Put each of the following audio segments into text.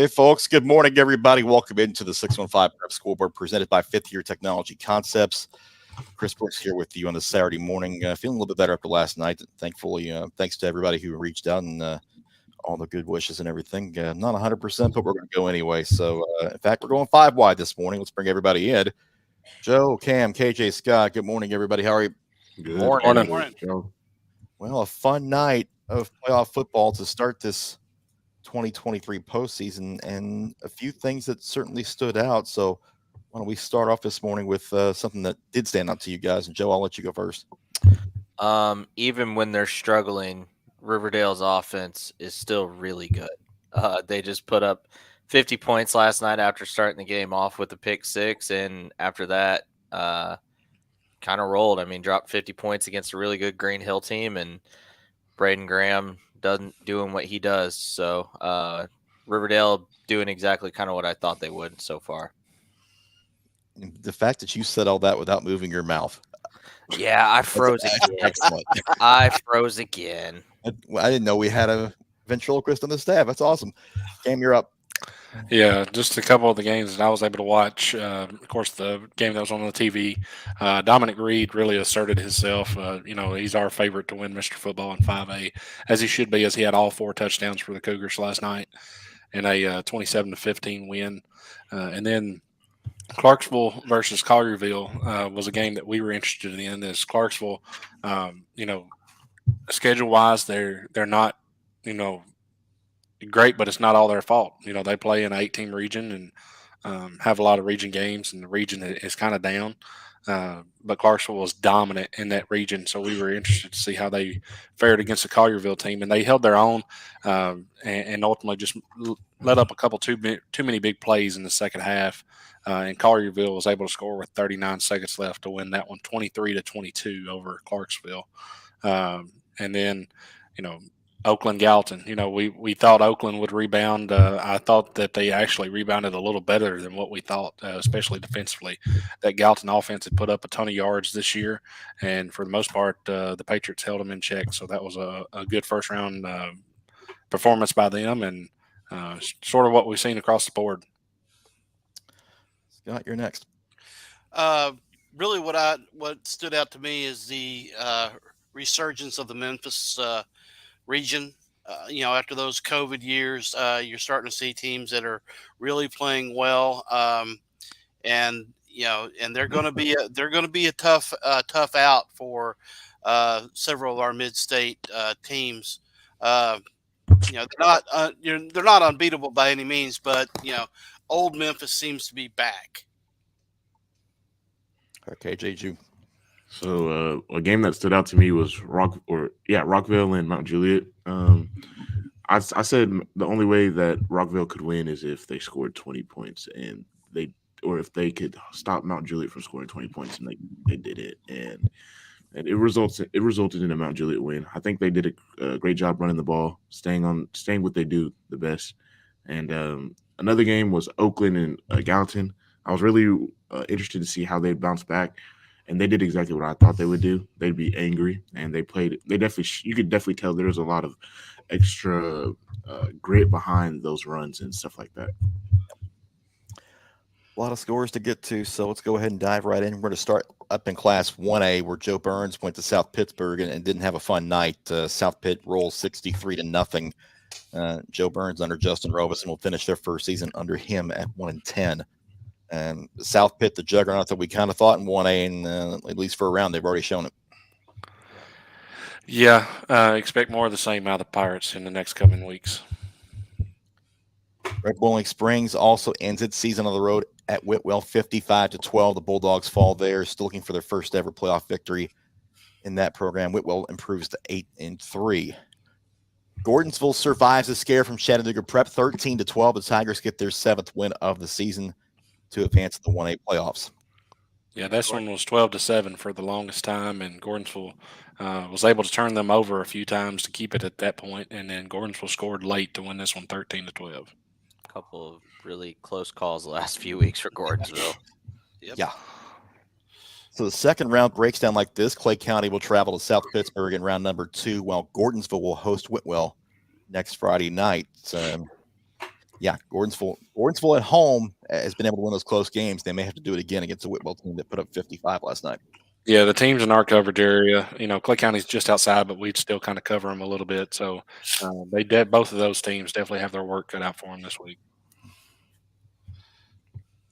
Hey, folks. Good morning, everybody. Welcome into the 615 Preps Scoreboard presented by Fifth Year Technology Concepts. Chris Brooks here with you on this Saturday morning. Feeling a little bit better after last night. Thankfully, thanks to everybody who reached out and all the good wishes and everything. Not 100%, but we're going to go anyway. So, in fact, we're going 5 wide this morning. Let's bring everybody in. Joe, Cam, KJ, Scott. Good morning, everybody. How are you? Good Morning. Joe. Well, a fun night of playoff football to start this 2023 postseason, and a few things that certainly stood out. So why don't we start off this morning with something that did stand out to you guys? And Joe, I'll let you go first. Even when they're struggling, Riverdale's offense is still really good. They just put up 50 points last night after starting the game off with a pick six, and after that, kind of rolled. I mean, dropped 50 points against a really good Green Hill team, and Braden Graham doing what he does. So Riverdale doing exactly kind of what I thought they would so far. The fact that you said all that without moving your mouth. Yeah, I froze again. Excellent. I froze again. I didn't know we had a ventriloquist on the staff. That's awesome. Cam, you're up. Yeah, just a couple of the games that I was able to watch. Of course, the game that was on the TV, Dominic Reed really asserted himself. He's our favorite to win Mr. Football in 5A, as he should be, as he had all 4 touchdowns for the Cougars last night in a 27-15 win. And then Clarksville versus Collierville was a game that we were interested in. As Clarksville, schedule-wise, they're not, great, but it's not all their fault. They play in an 8-team region and have a lot of region games, and the region is kind of down. But Clarksville was dominant in that region, so we were interested to see how they fared against the Collierville team, and they held their own and ultimately just let up a couple too many big plays in the second half. And Collierville was able to score with 39 seconds left to win that one, 23-22 over Clarksville. And then, Oakland Gallatin, we thought Oakland would rebound. I thought that they actually rebounded a little better than what we thought, especially defensively. That Gallatin offense had put up a ton of yards this year, and for the most part, the Patriots held them in check. So that was a good first round performance by them, and sort of what we've seen across the board. Scott, you're next. Really, what stood out to me is the resurgence of the Memphis region. After those COVID years, you're starting to see teams that are really playing well, and they're going to be a tough out for several of our mid-state teams. They're not unbeatable by any means, but old Memphis seems to be back. Okay, JJ. So a game that stood out to me was Rockville and Mt Juliet. I said the only way that Rockville could win is if they scored 20 points, and if they could stop Mt Juliet from scoring 20 points, and they did it, and it resulted in a Mt Juliet win. I think they did a great job running the ball, staying what they do the best. And another game was Oakland and Gallatin. I was really interested to see how they'd bounce back. And they did exactly what I thought they would do. They'd be angry, and you could definitely tell there was a lot of extra grit behind those runs and stuff like that. A lot of scores to get to, so let's go ahead and dive right in. We're going to start up in Class 1A, where Joe Burns went to South Pittsburgh and didn't have a fun night. South Pitt rolls 63-0. Joe Burns under Justin Robertson will finish their first season under him at 1-10. South Pitt, the juggernaut that we kind of thought in 1A, and at least for a round, they've already shown it. Yeah, expect more of the same out of the Pirates in the next coming weeks. Red Bowling Springs also ends its season on the road at Whitwell, 55-12. The Bulldogs fall there, still looking for their first ever playoff victory in that program. Whitwell improves to 8-3. Gordonsville survives a scare from Chattanooga Prep, 13-12. The Tigers get their 7th win of the season to advance the 1A playoffs. Yeah, this one was 12-7 for the longest time, and Gordonsville was able to turn them over a few times to keep it at that point, and then Gordonsville scored late to win this one 13-12. A couple of really close calls the last few weeks for Gordonsville. Yep. Yeah. So the second round breaks down like this. Clay County will travel to South Pittsburgh in round number 2, while Gordonsville will host Whitwell next Friday night. Yeah, Gordonsville at home has been able to win those close games. They may have to do it again against the Whitwell team that put up 55 last night. Yeah, the teams in our coverage area, Clay County's just outside, but we'd still kind of cover them a little bit. So both of those teams definitely have their work cut out for them this week.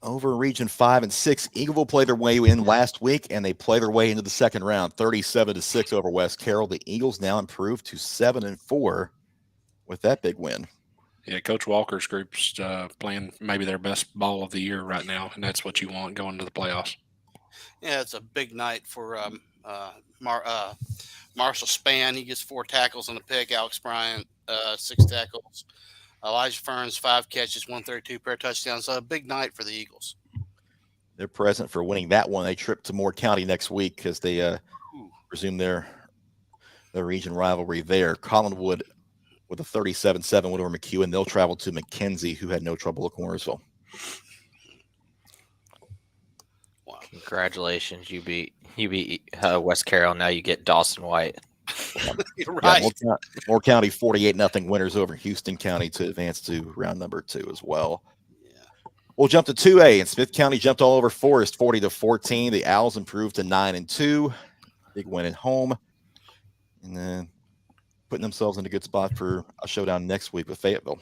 Over in Region 5 and 6, Eagleville played their way in last week, and they play their way into the second round, 37-6 over West Carroll. The Eagles now improved to 7-4 with that big win. Yeah, Coach Walker's group's playing maybe their best ball of the year right now, and that's what you want going into the playoffs. Yeah, it's a big night for Marshall Spann. He gets 4 tackles on the pick. Alex Bryant, 6 tackles. Elijah Ferns, 5 catches, 132 pair touchdowns. So a big night for the Eagles. They're present for winning that one. They trip to Moore County next week because they resume their region rivalry there. Collinwood with a 37-7 win over McEwen. They'll travel to McKenzie, who had no trouble at Cornersville. Wow. Congratulations, you beat West Carroll. Now you get Dawson White. You're right. Yeah, Moore County 48-0 winners over Houston County to advance to round number 2 as well. Yeah. We'll jump to 2A, and Smith County jumped all over Forest 40-14. The Owls improved to 9-2. Big win at home. And then putting themselves in a good spot for a showdown next week with Fayetteville.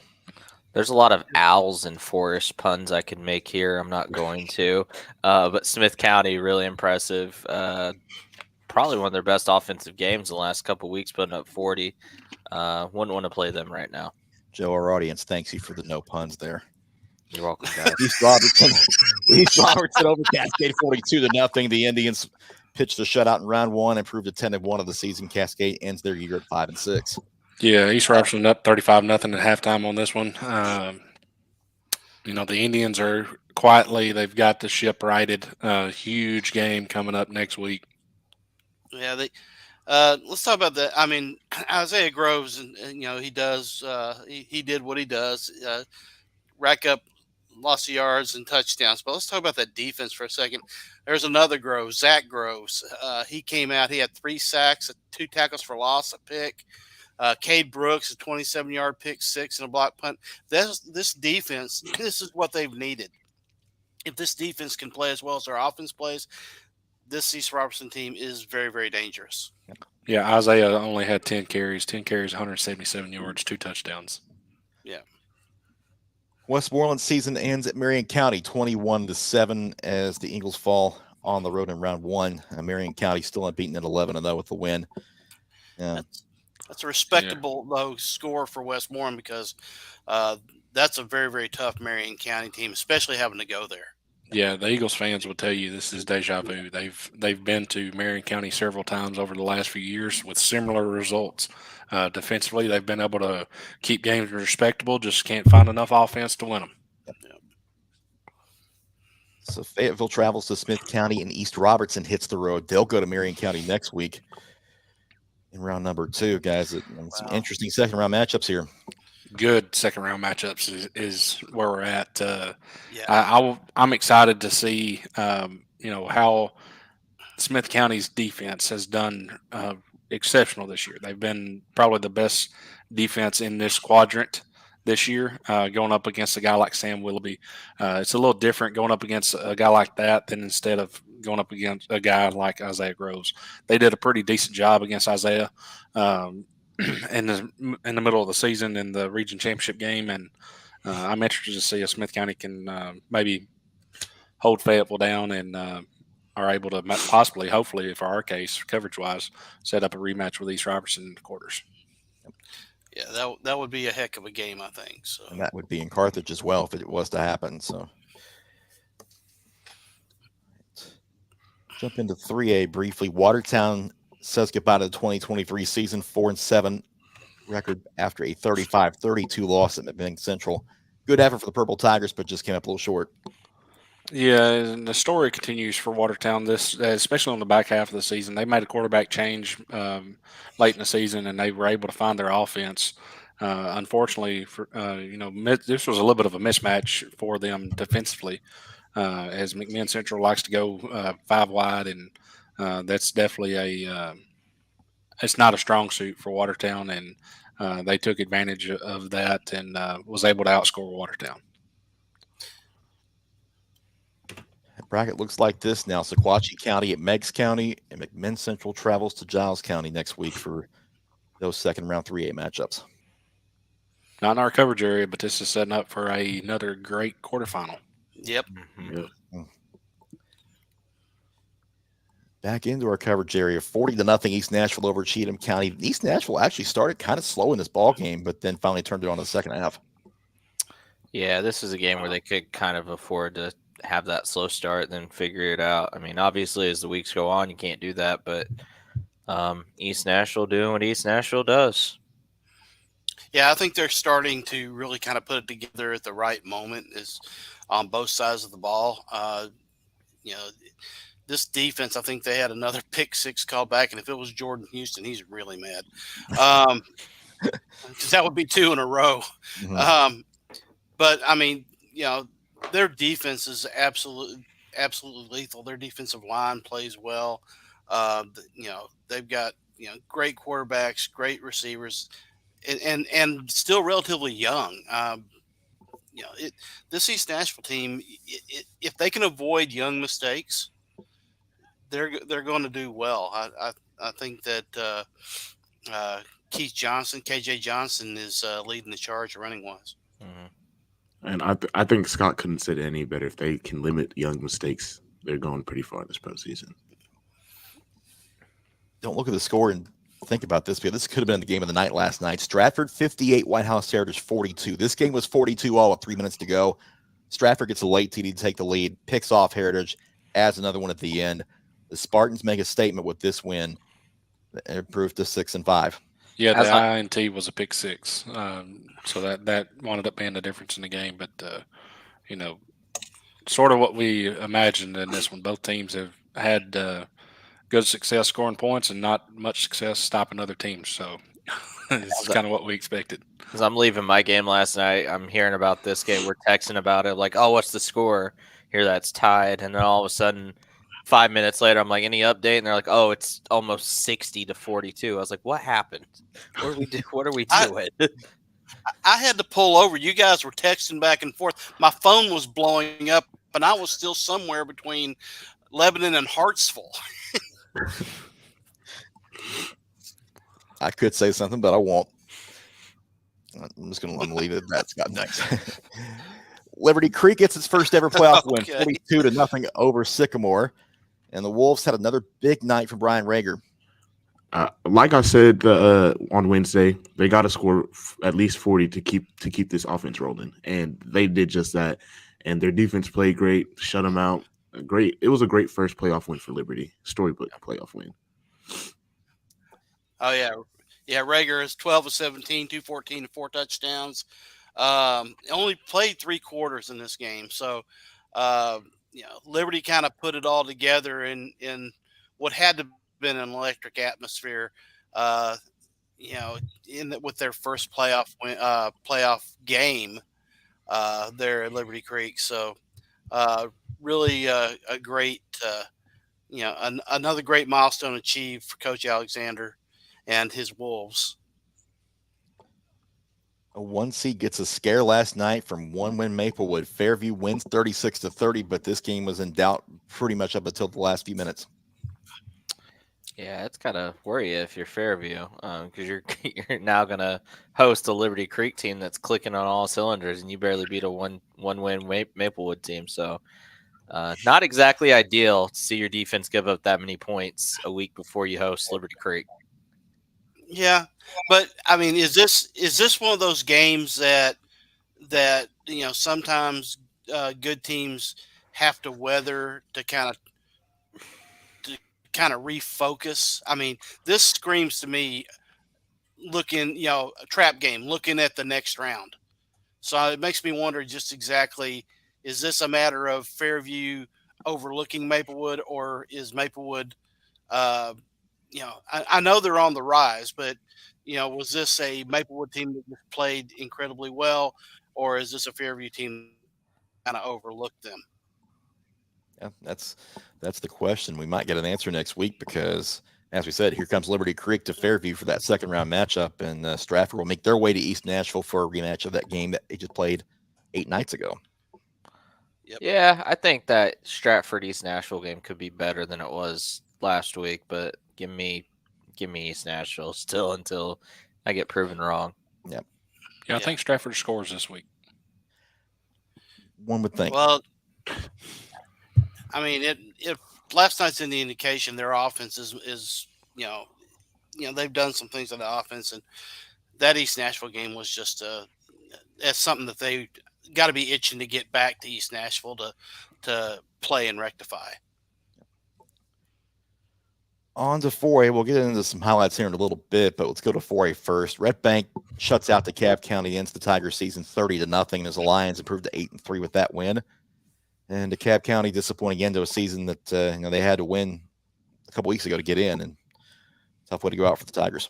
There's a lot of Owls and Forest puns I can make here. I'm not going to. But Smith County, really impressive. Probably one of their best offensive games the last couple of weeks, putting up 40. Wouldn't want to play them right now. Joe, our audience thanks you for the no puns there. You're welcome, guys. East Robertson over Cascade 42-0. The Indians pitched a shutout in round 1, improved to 10-1 of the season. Cascade ends their year at 5-6. Yeah, East Robertson up 35-0 at halftime on this one. The Indians are quietly, they've got the ship righted. Huge game coming up next week. Yeah, let's talk about that. I mean, Isaiah Groves, and he does. He did what he does, rack up lots of yards and touchdowns. But let's talk about that defense for a second. There's another Groves, Zach Groves. He came out. He had 3 sacks, 2 tackles for loss, a pick. Cade Brooks, a 27-yard pick, 6 and a block punt. This defense, this is what they've needed. If this defense can play as well as their offense plays, this East Robertson team is very, very dangerous. Yeah, Isaiah only had 10 carries, 177 yards, 2 touchdowns. Yeah. Westmoreland's season ends at Marion County 21-7 as the Eagles fall on the road in round 1. Marion County still unbeaten at 11-0 with the win. That's a respectable low score for Westmoreland because that's a very, very tough Marion County team, especially having to go there. Yeah, the Eagles fans will tell you this is deja vu. They've been to Marion County several times over the last few years with similar results. Defensively, they've been able to keep games respectable, just can't find enough offense to win them. Yep. So Fayetteville travels to Smith County, and East Robertson hits the road. They'll go to Marion County next week in round number 2, guys. Some interesting second-round matchups here. Good second-round matchups is where we're at. I'm excited to see, how Smith County's defense has done exceptional this year. They've been probably the best defense in this quadrant this year, going up against a guy like Sam Willoughby. It's a little different going up against a guy like that than instead of going up against a guy like Isaiah Groves. They did a pretty decent job against Isaiah in the middle of the season in the region championship game, and I'm interested to see if Smith County can maybe hold Fayetteville down and are able to possibly, hopefully, for our case, coverage-wise, set up a rematch with East Robertson in the quarters. Yeah, that would be a heck of a game, I think. So, and that would be in Carthage as well if it was to happen. So, jump into 3A briefly. Watertown says goodbye to the 2023 season, 4-7 record after a 35-32 loss at MCM Central. Good effort for the Purple Tigers, but just came up a little short. Yeah, and the story continues for Watertown. Especially on the back half of the season, they made a quarterback change late in the season, and they were able to find their offense. Unfortunately, this was a little bit of a mismatch for them defensively, as MCM Central likes to go 5 wide, and that's definitely it's not a strong suit for Watertown, and they took advantage of that and was able to outscore Watertown. Bracket looks like this now. Sequatchie County at Meigs County, and MCM Central travels to Giles County next week for those second round 3A matchups. Not in our coverage area, but this is setting up for another great quarterfinal. Yep. Yeah. Back into our coverage area, 40-0 East Nashville over Cheatham County. East Nashville actually started kind of slow in this ball game, but then finally turned it on in the second half. Yeah, this is a game where they could kind of afford to have that slow start, then figure it out. I mean, obviously, as the weeks go on, you can't do that, but East Nashville doing what East Nashville does. Yeah, I think they're starting to really kind of put it together at the right moment is on both sides of the ball. This defense, I think they had another pick six call back, and if it was Jordan Houston, he's really mad. Because that would be 2 in a row. Mhm. But, I mean, their defense is absolutely lethal. Their defensive line plays well. They've got, great quarterbacks, great receivers, and still relatively young. This East Nashville team, if they can avoid young mistakes, they're going to do well. I think that KJ Johnson is leading the charge running wise. Mm-hmm. And I think Scott couldn't say it any better. If they can limit young mistakes, they're going pretty far this postseason. Don't look at the score and think about this, because this could have been the game of the night last night. Stratford 58, White House Heritage 42. This game was 42 all with 3 minutes to go. Stratford gets a late TD to take the lead, picks off Heritage, adds another one at the end. The Spartans make a statement with this win. It improved to 6-5. Yeah, the INT was a pick six, so that wound up being the difference in the game. But sort of what we imagined in this one. Both teams have had good success scoring points and not much success stopping other teams. So it's kind of what we expected. Because I'm leaving my game last night, I'm hearing about this game. We're texting about it, like, oh, what's the score? Here, that's tied, and then all of a sudden, 5 minutes later, I'm like, any update? And they're like, oh, it's almost 60-42. I was like, what happened? What are we doing? I had to pull over. You guys were texting back and forth. My phone was blowing up, and I was still somewhere between Lebanon and Hartsville. I could say something, but I won't. I'm just going to leave it at that. Scott next. Liberty Creek gets its first ever playoff win, 42-0 over Sycamore. And the Wolves had another big night for Brian Rager. Like I said on Wednesday, they got to score at least 40 to keep this offense rolling, and they did just that. And their defense played great, shut them out. It was a great first playoff win for Liberty, storybook playoff win. Oh yeah. Rager is 12 of 17, 214 and 4 touchdowns. Only played 3 quarters in this game, so. Liberty kind of put it all together in what had to have been an electric atmosphere, with their first playoff game there at Liberty Creek. So really a great, another great milestone achieved for Coach Alexander and his Wolves. A 1 seed gets a scare last night from 1-win Maplewood. Fairview wins 36-30, but this game was in doubt pretty much up until the last few minutes. Yeah, it's kind of worry you if you're Fairview, because you're now gonna host a Liberty Creek team that's clicking on all cylinders, and you barely beat a one-win Maplewood team. So, not exactly ideal to see your defense give up that many points a week before you host Liberty Creek. Yeah, but I mean, is this one of those games that sometimes good teams have to weather to kind of refocus? I mean, this screams to me a trap game, looking at the next round. So it makes me wonder just exactly, is this a matter of Fairview overlooking Maplewood, or is Maplewood I know they're on the rise, but was this a Maplewood team that just played incredibly well, or is this a Fairview team that kind of overlooked them? Yeah, that's the question. We might get an answer next week, because As we said, here comes Liberty Creek to Fairview for that second round matchup, and Stratford will make their way to East Nashville for a rematch of that game that they just played 8 nights ago. Yep. Yeah, I think that Stratford East Nashville game could be better than it was last week, but give me East Nashville still until I get proven wrong. Yeah, I think Stratford scores this week. One would think. Well, I mean, if last night's any indication, their offense is they've done some things on the offense, and that East Nashville game was just that's something that they got to be itching to get back to East Nashville to play and rectify. On to 4A. We'll get into some highlights here in a little bit, but let's go to 4A first. Red Bank shuts out DeKalb County, ends the Tiger season 30-0, as the Lions improved to 8-3 with that win. And DeKalb County disappointing end to a season that they had to win a couple weeks ago to get in, and tough way to go out for the Tigers.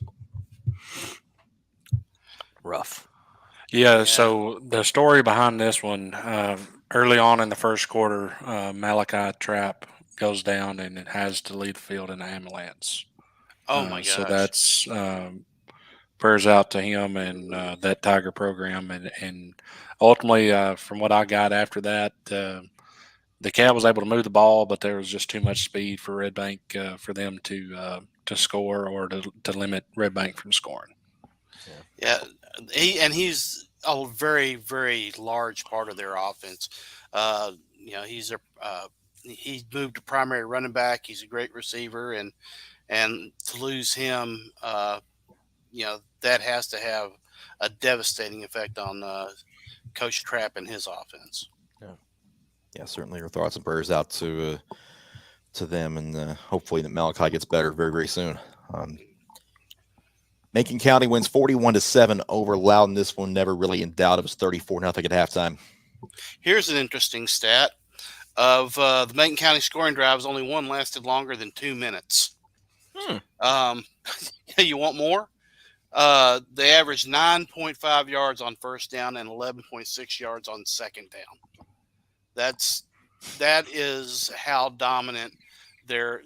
Rough. Yeah, so the story behind this one, early on in the first quarter, Malachi Trapp goes down and it has to leave the field in an ambulance. Oh my gosh! So that's prayers out to him and that Tiger program, and ultimately, from what I got after that, the Cab was able to move the ball, but there was just too much speed for Red Bank for them to score or to limit Red Bank from scoring. Yeah, he's a very, very large part of their offense. He's he moved to primary running back. He's a great receiver, and to lose him, that has to have a devastating effect on Coach Trapp and his offense. Yeah, certainly our thoughts and prayers out to them, and hopefully that Malachi gets better very, very soon. Macon County wins 41-7 over Loudon. This one never really in doubt. It was 34-0 at halftime. Here's an interesting stat. Of the Macon County scoring drives, only one lasted longer than 2 minutes. You want more? They averaged 9.5 yards on first down and 11.6 yards on second down. That is how dominant their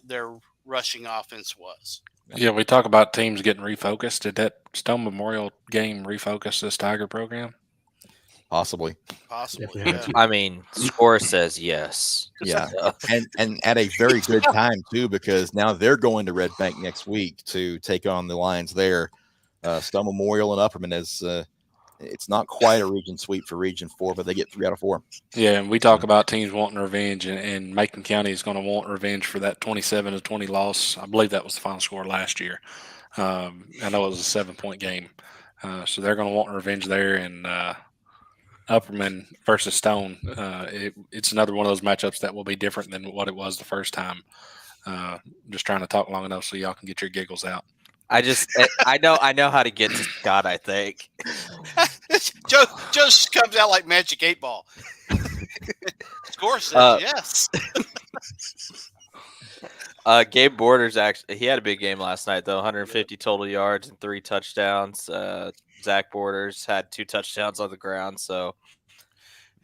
rushing offense was. Yeah, we talk about teams getting refocused. Did that Stone Memorial game refocus this Tiger program? Possibly. Yeah. I mean, score says yes. Yeah, and at a very good time too, because now they're going to Red Bank next week to take on the Lions there. Stone Memorial and Upperman is it's not quite a region sweep for Region 4, but they get 3 out of 4. Yeah, and we talk about teams wanting revenge, and Macon County is going to want revenge for that 27-20 loss. I believe that was the final score last year. I know it was a 7-point game. So they're going to want revenge there, and Upperman versus Stone, it's another one of those matchups that will be different than what it was the first time. Just trying to talk long enough so y'all can get your giggles out. I know how to get to Scott, I think. Joe just comes out like Magic 8 Ball. Score says yes. Gabe Borders he had a big game last night though. 150 total yards and 3 touchdowns. Zach Borders had 2 touchdowns on the ground. So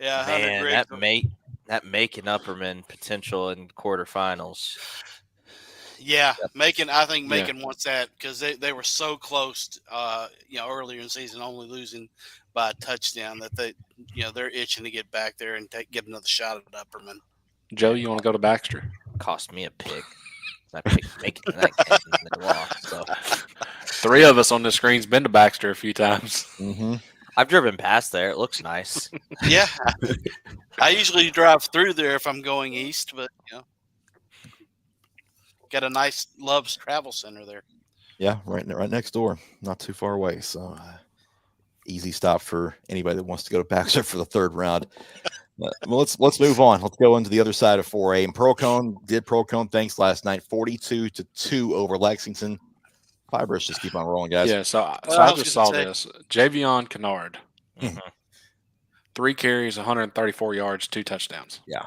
yeah, man, that Macon Upperman potential in quarterfinals. Yeah, I think Macon wants that because they were so close, earlier in the season, only losing by a touchdown that they're itching to get back there and get another shot at Upperman. Joe, you want to go to Baxter? Cost me a pick. I picked Macon in that game and they lost. So 3 of us on the screen's been to Baxter a few times. Mm-hmm. I've driven past there. It looks nice. Yeah, I usually drive through there if I'm going east, but got a nice Love's Travel Center there. Yeah, right next door, not too far away. So easy stop for anybody that wants to go to Baxter for the third round. Well, let's move on. Let's go into the other side of 4A. And Pearlcone things last night, 42-2 over Lexington. Fibers just keep on rolling, guys. Yeah, so I just saw this. Javion Kennard, 3 carries, 134 yards, 2 touchdowns. Yeah.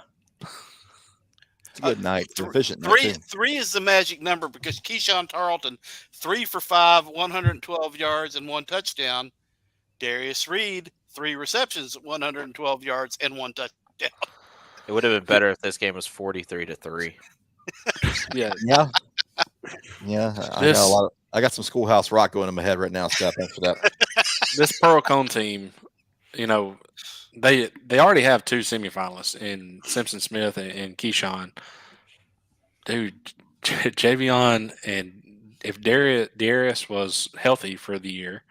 It's a good night. It's efficient. Three is the magic number because Keyshawn Tarleton, 3 for 5, 112 yards and 1 touchdown. Darius Reed, 3 receptions, 112 yards and 1 touchdown. It would have been better if this game was 43-3. Yeah. Yeah, I got some Schoolhouse Rock going in my head right now, Scott. Thanks for that. This Pearlcone team, you know, they already have 2 semifinalists in Simpson Smith and Keyshawn. Dude, Javion, and if Darius was healthy for the year,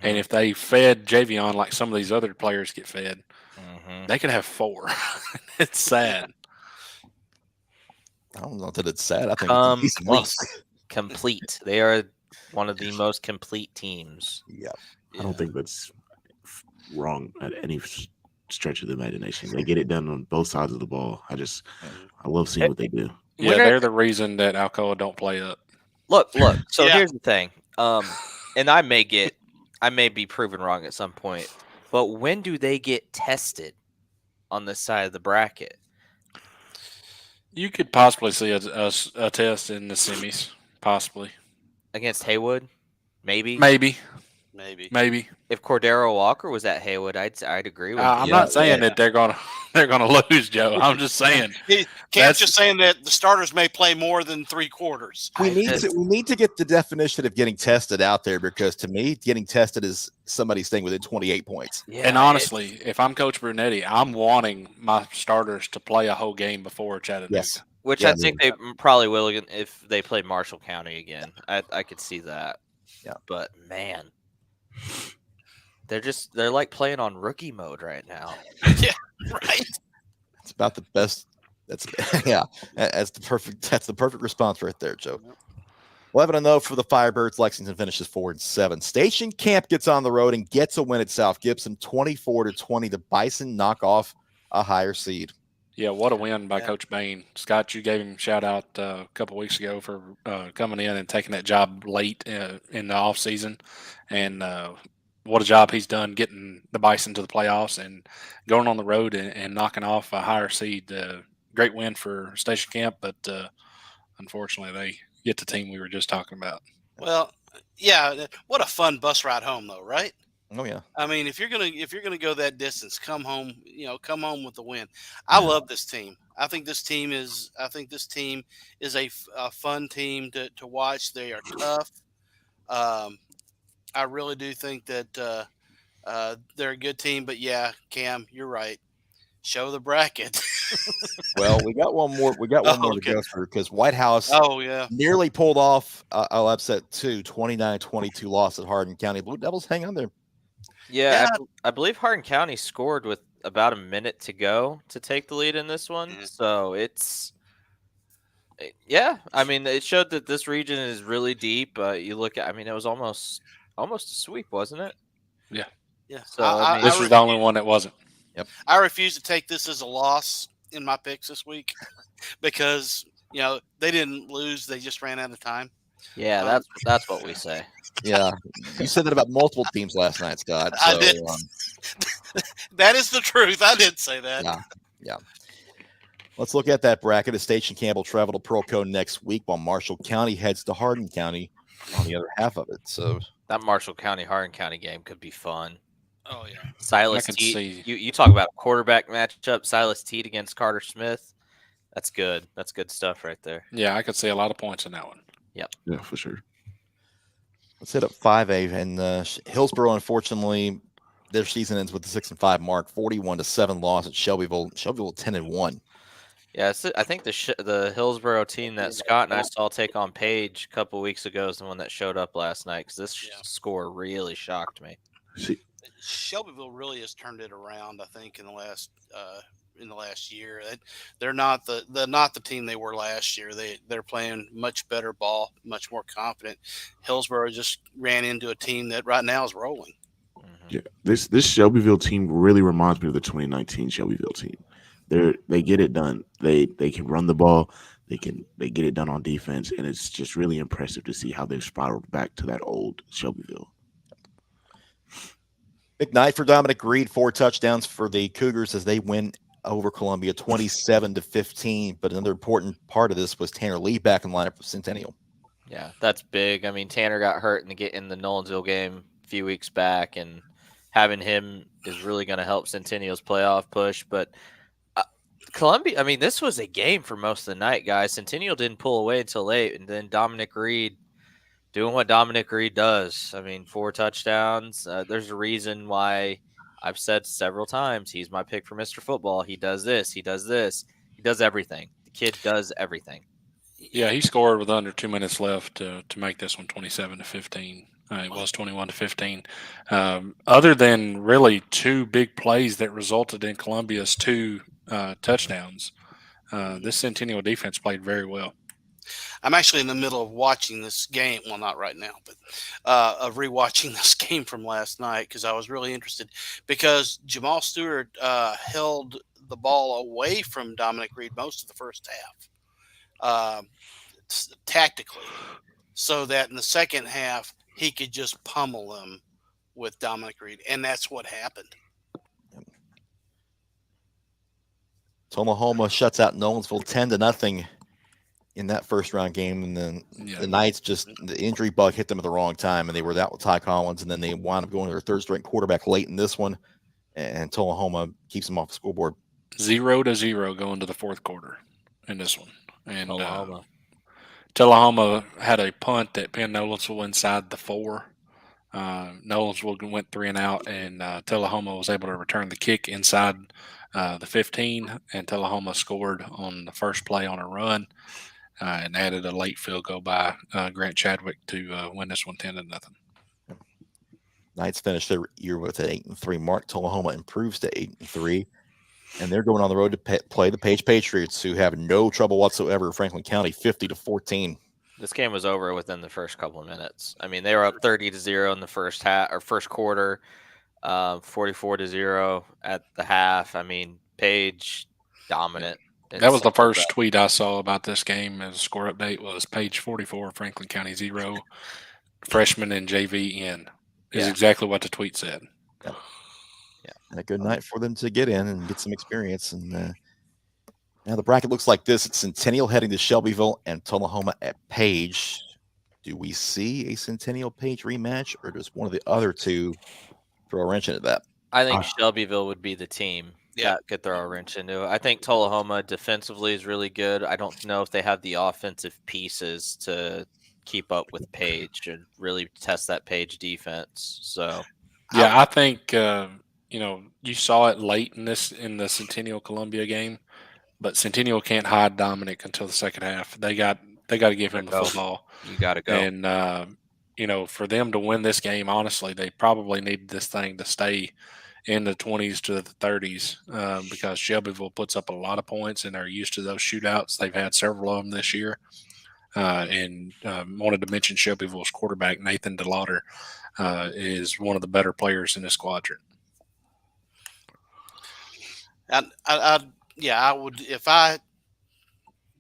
and if they fed Javion like some of these other players get fed, they could have 4. It's sad. I don't know that it's sad. I think it's a decent loss. Complete. They are one of the most complete teams. Yeah. I don't think that's wrong at any stretch of the imagination. They get it done on both sides of the ball. I love seeing what they do. Yeah, they're the reason that Alcoa don't play up. Look. So here's the thing. And I may be proven wrong at some point, but when do they get tested on this side of the bracket? You could possibly see a test in the semis, possibly against Haywood, maybe. If Cordero Walker was at Haywood, I'd agree with you. I'm not saying that they're gonna lose, Joe. I'm just saying. Cam's just saying that the starters may play more than 3 quarters. We need to get the definition of getting tested out there, because to me, getting tested is somebody staying within 28 points. Yeah, and honestly, if I'm Coach Brunetti, I'm wanting my starters to play a whole game before Chattanooga. Yes. Which I think they probably will if they play Marshall County again. I could see that. Yeah. But man, they're like playing on rookie mode right now. Yeah, right. It's about the best. That's the perfect response right there, Joe. 11-0 for the Firebirds. Lexington finishes 4-7. Station Camp gets on the road and gets a win at South Gibson, 24-20. The Bison knock off a higher seed. Yeah, what a win by Coach Bain. Scott, you gave him a shout out a couple weeks ago for coming in and taking that job late in the off season, and what a job he's done getting the Bison to the playoffs and going on the road and knocking off a higher seed. Great win for Station Camp, but unfortunately they get the team we were just talking about. Well, yeah, what a fun bus ride home though, right? Oh yeah. I mean, if you're gonna go that distance, come home with the win. I love this team. I think this team is a fun team to watch. They are tough. I really do think that they're a good team. But yeah, Cam, you're right. Show the bracket. Well, we got one more. To go through, because White House nearly pulled off an upset too. 29-22 loss at Hardin County. Blue Devils hang on there. Yeah. I believe Hardin County scored with about a minute to go to take the lead in this one. Yeah. So I mean, it showed that this region is really deep. You look at, it was almost a sweep, wasn't it? Yeah. Yeah. So this was the only one that wasn't. Yep. I refuse to take this as a loss in my picks this week because they didn't lose; they just ran out of time. Yeah, that's what we say. Yeah, you said that about multiple teams last night, Scott. So, I did. That is the truth. I did say that. Yeah. Let's look at that bracket. As Station Campbell travel to Pearlcone next week, while Marshall County heads to Hardin County on the other half of it. So that Marshall County Hardin County game could be fun. Oh yeah, Silas Teed. You talk about quarterback matchup. Silas Teed against Carter Smith. That's good. That's good stuff right there. Yeah, I could see a lot of points in that one. Yep. Yeah, for sure. Let's hit up 5A, and Hillsboro, unfortunately, their season ends with the 6-5 mark, 41-7 loss at Shelbyville. Shelbyville 10-1. Yeah, I think the Hillsboro team that Scott and I saw take on Paige a couple weeks ago is the one that showed up last night, because this score really shocked me. Shelbyville really has turned it around, I think, in the last year. They're not the team they were last year. They're playing much better ball, much more confident. Hillsboro just ran into a team that right now is rolling. Yeah, this Shelbyville team really reminds me of the 2019 Shelbyville team. They get it done. They can run the ball. They get it done on defense, and it's just really impressive to see how they've spiraled back to that old Shelbyville. Big night for Dominic Reed. 4 touchdowns for the Cougars as they win over Columbia 27-15. But another important part of this was Tanner Lee back in the lineup for Centennial. Yeah, that's big. Tanner got hurt in the Nolanville game a few weeks back, and having him is really going to help Centennial's playoff push. But Columbia, I mean, this was a game for most of the night, guys. Centennial didn't pull away until late, and then Dominic Reed doing what Dominic Reed does. I mean, 4 touchdowns. There's a reason why I've said several times he's my pick for Mr. Football. He does this. He does this. He does everything. The kid does everything. Yeah, he scored with under 2 minutes left to make this one 27-15. It was 21-15. Other than really 2 big plays that resulted in Columbia's 2 touchdowns, this Centennial defense played very well. I'm actually in the middle of watching this game. Well, not right now, but of rewatching this game from last night because I was really interested because Jamal Stewart held the ball away from Dominic Reed most of the first half, tactically, so that in the second half he could just pummel them with Dominic Reed, and that's what happened. Tullahoma shuts out Nolansville 10-0 in that first round game, and then the Knights the injury bug hit them at the wrong time, and they were out with Ty Collins, and then they wound up going to their third-string quarterback late in this one, and Tullahoma keeps them off the scoreboard. 0-0 going to the fourth quarter in this one, and Tullahoma had a punt that pinned Nolansville inside the 4. Nolansville went 3 and out, and Tullahoma was able to return the kick inside the 15, and Tullahoma scored on the first play on a run and added a late field goal by Grant Chadwick to win this one 10-0. Knights finished their year with an 8-3 mark. Tullahoma improves to 8-3, and they're going on the road to play the Paige Patriots, who have no trouble whatsoever. Franklin County 50-14. This game was over within the first couple of minutes. I mean, they were up 30-0 in the first half or first quarter, 44-0 at the half. I mean, Paige dominant. That was the first tweet I saw about this game as a score update was Paige 44, Franklin County 0, freshman and JV in. Is exactly what the tweet said. Yeah. And a good night for them to get in and get some experience. And now the bracket looks like this. It's Centennial heading to Shelbyville and Tullahoma at Paige. Do we see a Centennial Paige rematch, or does one of the other two throw a wrench into that? I think Shelbyville would be the team that could throw a wrench into it. I think Tullahoma defensively is really good. I don't know if they have the offensive pieces to keep up with Paige and really test that Paige defense. So, I think you saw it late in the Centennial Columbia game, but Centennial can't hide Dominic until the second half. They got to give him the football. You got to go. And for them to win this game, honestly, they probably need this thing to stay in the 20s to the 30s because Shelbyville puts up a lot of points and they're used to those shootouts. They've had several of them this year. And wanted to mention Shelbyville's quarterback, Nathan DeLauder, is one of the better players in this quadrant. I would, if I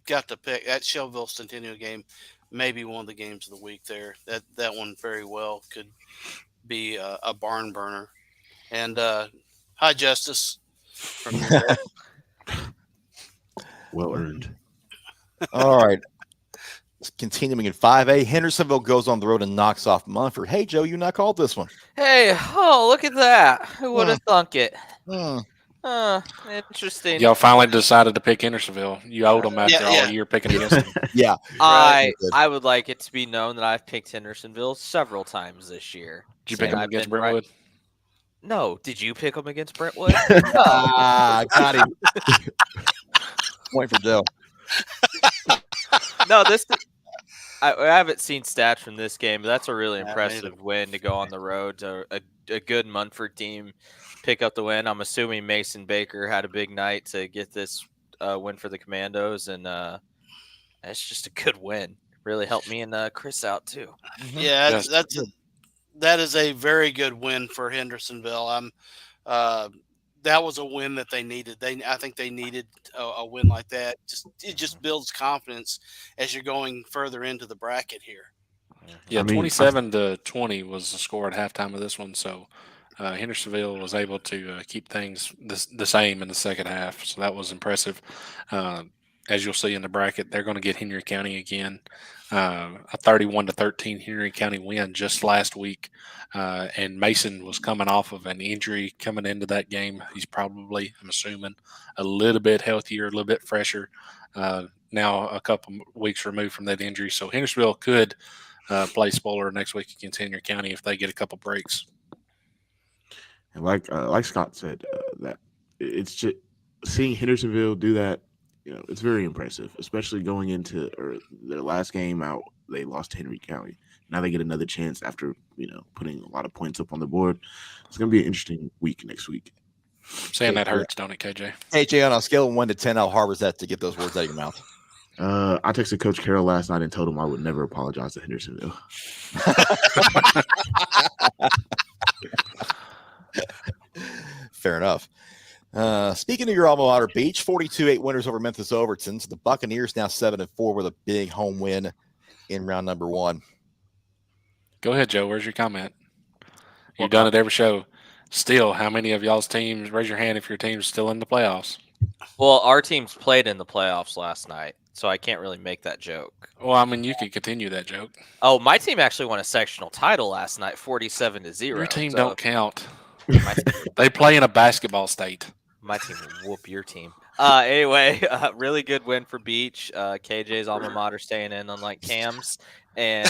got to pick that Shelbyville Centennial game, maybe one of the games of the week there. That one very well could be a barn burner. And hi, Justice. Well earned. All right. Continuing in 5A, Hendersonville goes on the road and knocks off Munford. Hey, Joe, you not called this one. Hey, look at that. Who would have thunk it? Interesting. Y'all finally decided to pick Hendersonville. You owed them after all year picking against them. Yeah. I would like it to be known that I've picked Hendersonville several times this year. Did you pick them against Brentwood? No. Did you pick them against Brentwood? Got him. Point for Joe. No, I haven't seen stats from this game, but that's a really impressive win to go on the road to a good Munford team pick up the win. I'm assuming Mason Baker had a big night to get this win for the Commandos, and that's just a good win. Really helped me and Chris out too. Yeah, that is a very good win for Hendersonville. That was a win that they needed. I think they needed a win like that. It just builds confidence as you're going further into the bracket here. Yeah, 27-20 was the score at halftime of this one. So Hendersonville was able to keep things the same in the second half. So that was impressive. as you'll see in the bracket, they're going to get Henry County again. A 31-13 Henry County win just last week. And Mason was coming off of an injury coming into that game. He's probably, I'm assuming, a little bit healthier, a little bit fresher. Now a couple weeks removed from that injury. So Hendersonville could play spoiler next week against Henry County if they get a couple breaks. And like Scott said, that it's just seeing Hendersonville do that. It's very impressive, especially going into their last game out. They lost to Henry County. Now they get another chance after putting a lot of points up on the board. It's going to be an interesting week next week. Saying that hurts, don't it, KJ? KJ, on a scale of 1 to 10, how hard was that to get those words out of your mouth? I texted Coach Carroll last night and told him I would never apologize to Hendersonville. Fair enough. Speaking of your alma mater, Beach, 42-8 winners over Memphis Overton. So the Buccaneers now 7-4 with a big home win in round number 1. Go ahead, Joe. Where's your comment? You've done it every show. Still, how many of y'all's teams, raise your hand if your team's still in the playoffs? Well, our teams played in the playoffs last night, so I can't really make that joke. Well, I mean, you can continue that joke. Oh, my team actually won a sectional title last night, 47-0. Your team don't count. They play in a basketball state. My team will whoop your team. Anyway, really good win for Beach. KJ's alma mater staying in, unlike Cam's. And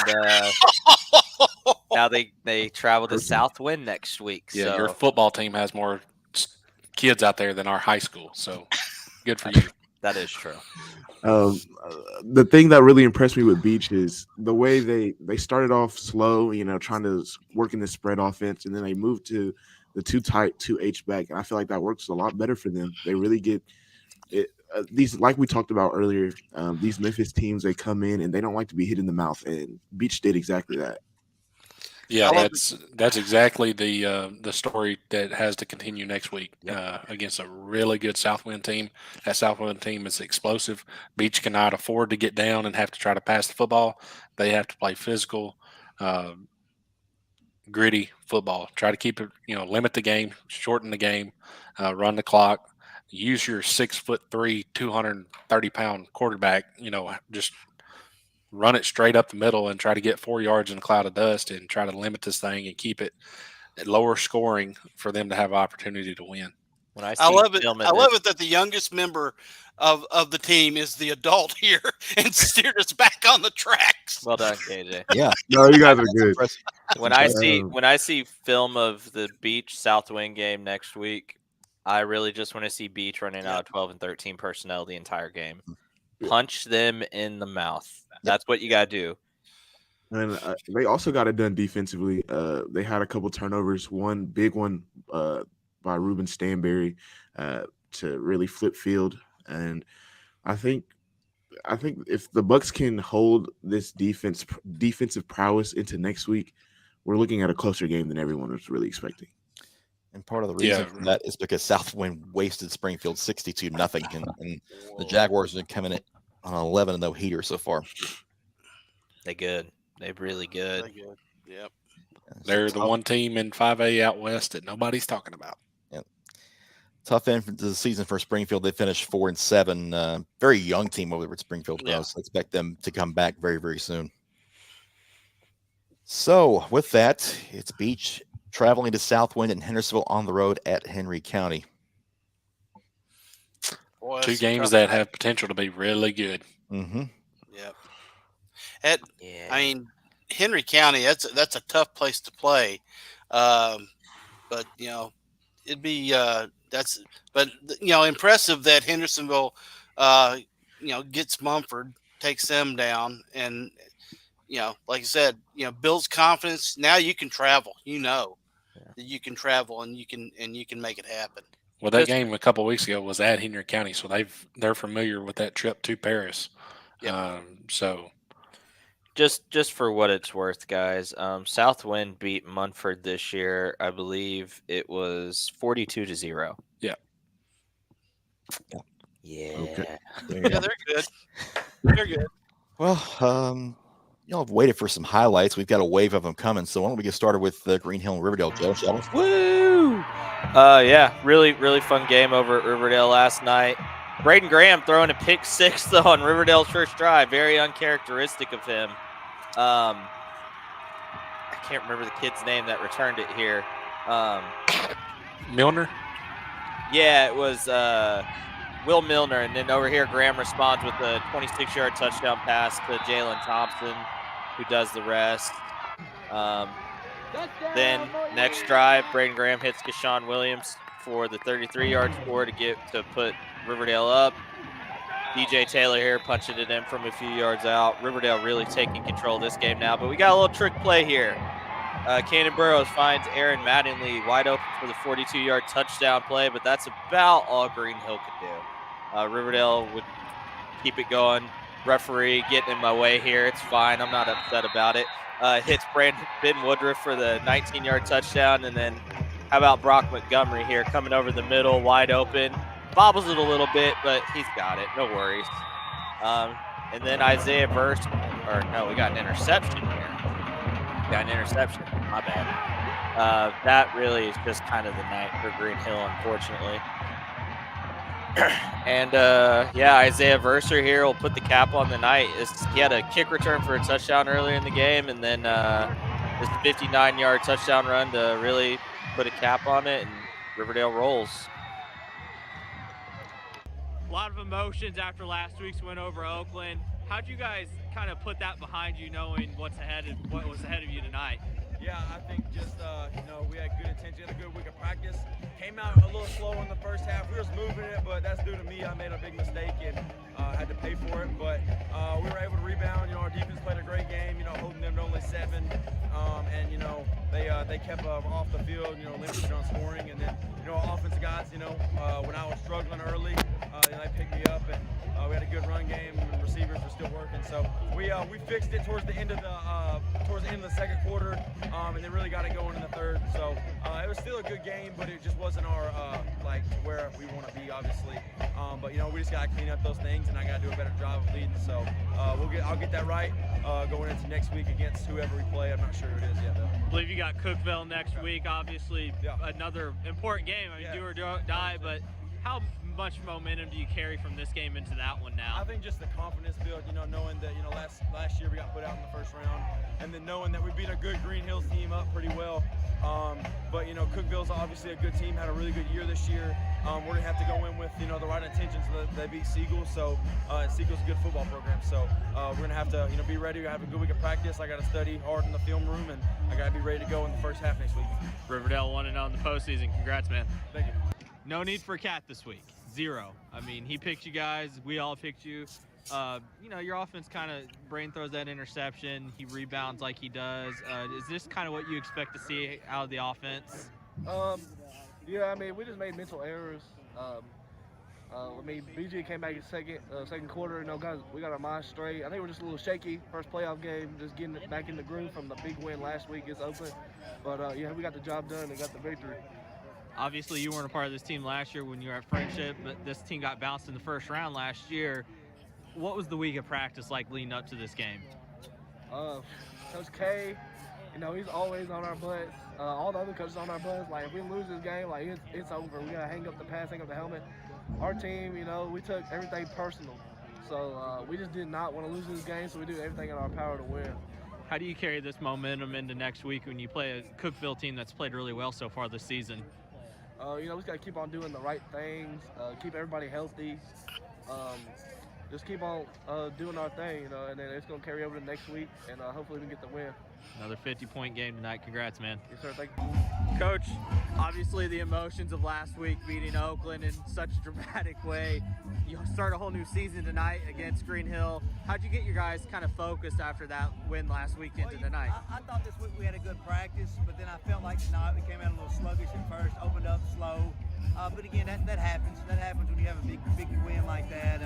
now they travel to Southwind next week. Yeah, so. Your football team has more kids out there than our high school. So good for you. That is true. The thing that really impressed me with Beach is the way they started off slow, trying to work in the spread offense, and then they moved to the 2 H-back, and I feel like that works a lot better for them. They really get it. These, like we talked about earlier, these Memphis teams, they come in and they don't like to be hit in the mouth, and Beach did exactly that. Yeah, that's exactly the story that has to continue next week against a really good Southwind team. That Southwind team is explosive. Beach cannot afford to get down and have to try to pass the football. They have to play physical, gritty football. Try to keep it, limit the game, shorten the game, run the clock. Use your 6'3", 230-pound quarterback. Just run it straight up the middle and try to get 4 yards in a cloud of dust and try to limit this thing and keep it at lower scoring for them to have an opportunity to win. I love it that the youngest member of the team is the adult here and steered us back on the tracks. Well done, KJ. Yeah. No, you guys are good. When I see film of the Beach Southwind game next week, I really just want to see Beach running out of 12 and 13 personnel the entire game. Punch them in the mouth. That's what you got to do. And they also got it done defensively. They had a couple turnovers, one big one by Ruben Stanberry to really flip field. And I think if the Bucks can hold this defensive prowess into next week, we're looking at a closer game than everyone was really expecting. And part of the reason for that is because Southwind wasted Springfield 62-0, and the Jaguars are coming in on 11-0 heater so far. They good. They're really good. Really good. Yep. They're the one team in 5A out west that nobody's talking about. Yep. Tough end for the season for Springfield. They finished 4-7. Very young team over at Springfield. Yeah. So I expect them to come back very, very soon. So with that, it's Beach traveling to Southwind and Hendersonville on the road at Henry County. Boy, 2 games that have potential to be really good. Mm-hmm. Yep. I mean, Henry County, that's a tough place to play. But it'd be impressive that Hendersonville gets Mumford, takes them down, and like I said, builds confidence. Now you can travel. That you can travel and you can make it happen. Well, that game a couple of weeks ago was at Henry County, so they're familiar with that trip to Paris. Yep. So just for what it's worth, guys, Southwind beat Munford this year. I believe it was 42-0. Yeah. Yeah. Okay. They're good. They're good. Well, y'all have waited for some highlights. We've got a wave of them coming. So why don't we get started with Green Hill-Riverdale, Joe? Shall we? Woo! Really, really fun game over at Riverdale last night. Braden Graham throwing a pick 6 though on Riverdale's first drive. Very uncharacteristic of him. I can't remember the kid's name that returned it here. Milner. Yeah, it was Will Milner. And then over here, Graham responds with a 26-yard touchdown pass to Jalen Thompson, who does the rest. Then next drive, Braden Graham hits Keshawn Williams for the 33-yard score to put Riverdale up. DJ Taylor here punching it in from a few yards out. Riverdale really taking control of this game now, but we got a little trick play here. Cannon Burrows finds Aaron Mattingly wide open for the 42-yard touchdown play, but that's about all Green Hill could do. Riverdale would keep it going. Referee getting in my way here. It's fine. I'm not upset about it. Hits Ben Woodruff for the 19-yard touchdown, and then how about Brock Montgomery here coming over the middle, wide open. Bobbles it a little bit, but he's got it. No worries. And then Isaiah Verse, we got an interception here. My bad. That really is just kind of the night for Green Hill, unfortunately. And, Isaiah Verser here will put the cap on the night. He had a kick return for a touchdown earlier in the game, and then this 59-yard touchdown run to really put a cap on it, and Riverdale rolls. A lot of emotions after last week's win over Oakland. How'd you guys kind of put that behind you, knowing what was ahead of you tonight? Yeah, I think just, we had good intention, had a good week of practice. Came out a little slow in the first half. We was moving it, but that's due to me. I made a big mistake and had to pay for it. But we were able to rebound. Our defense played a great game, holding them to only 7. And, they kept off the field, limited on scoring. And then, our offensive guys, when I was struggling early, they picked me up. And we had a good run game, and receivers were still working. So we fixed it towards the end of the second quarter, and then really got it going in the third. So it was still a good game, but it just wasn't our where we want to be, obviously. But we just gotta clean up those things, and I gotta do a better job of leading. So I'll get that right going into next week against whoever we play. I'm not sure who it is yet, though. I believe you got Cookeville next week. Obviously, another important game. Do or die, but how much momentum do you carry from this game into that one now? I think just the confidence build, knowing that, last year we got put out in the first round, and then knowing that we beat a good Green Hills team up pretty well. But, Cookeville's obviously a good team, had a really good year this year. We're going to have to go in with, the right intentions. They beat Sea Gull, so Sea Gull's a good football program. So we're going to have to, be ready. Have a good week of practice. I got to study hard in the film room, and I got to be ready to go in the first half next week. Riverdale 1-0 in the postseason. Congrats, man. Thank you. No need for Cat this week. 0. I mean, he picked you guys. We all picked you. Your offense kind of brain throws that interception. He rebounds like he does. Is this kind of what you expect to see out of the offense? We just made mental errors. BG came back in second quarter. Guys, we got our minds straight. I think we're just a little shaky. First playoff game, just getting it back in the groove from the big win last week against Oakland. But, we got the job done and got the victory. Obviously, you weren't a part of this team last year when you were at Friendship, but this team got bounced in the first round last year. What was the week of practice like leading up to this game? Coach K, he's always on our butts. All the other coaches on our butts. If we lose this game, it's over. We got to hang up the pads, hang up the helmet. Our team, we took everything personal. So we just did not want to lose this game, so we do everything in our power to win. How do you carry this momentum into next week when you play a Cookeville team that's played really well so far this season? We just got to keep on doing the right things, keep everybody healthy, just keep on doing our thing, and then it's going to carry over to next week, and hopefully we can get the win. Another 50-point game tonight. Congrats, man. Yes, sir. Thank you. Coach, obviously the emotions of last week beating Oakland in such a dramatic way. You start a whole new season tonight against Green Hill. How'd you get your guys kind of focused after that win last week into tonight? I thought this week we had a good practice, but then I felt like tonight we came out a little sluggish at first, opened up slow. But again, that happens. That happens when you have a big win like that.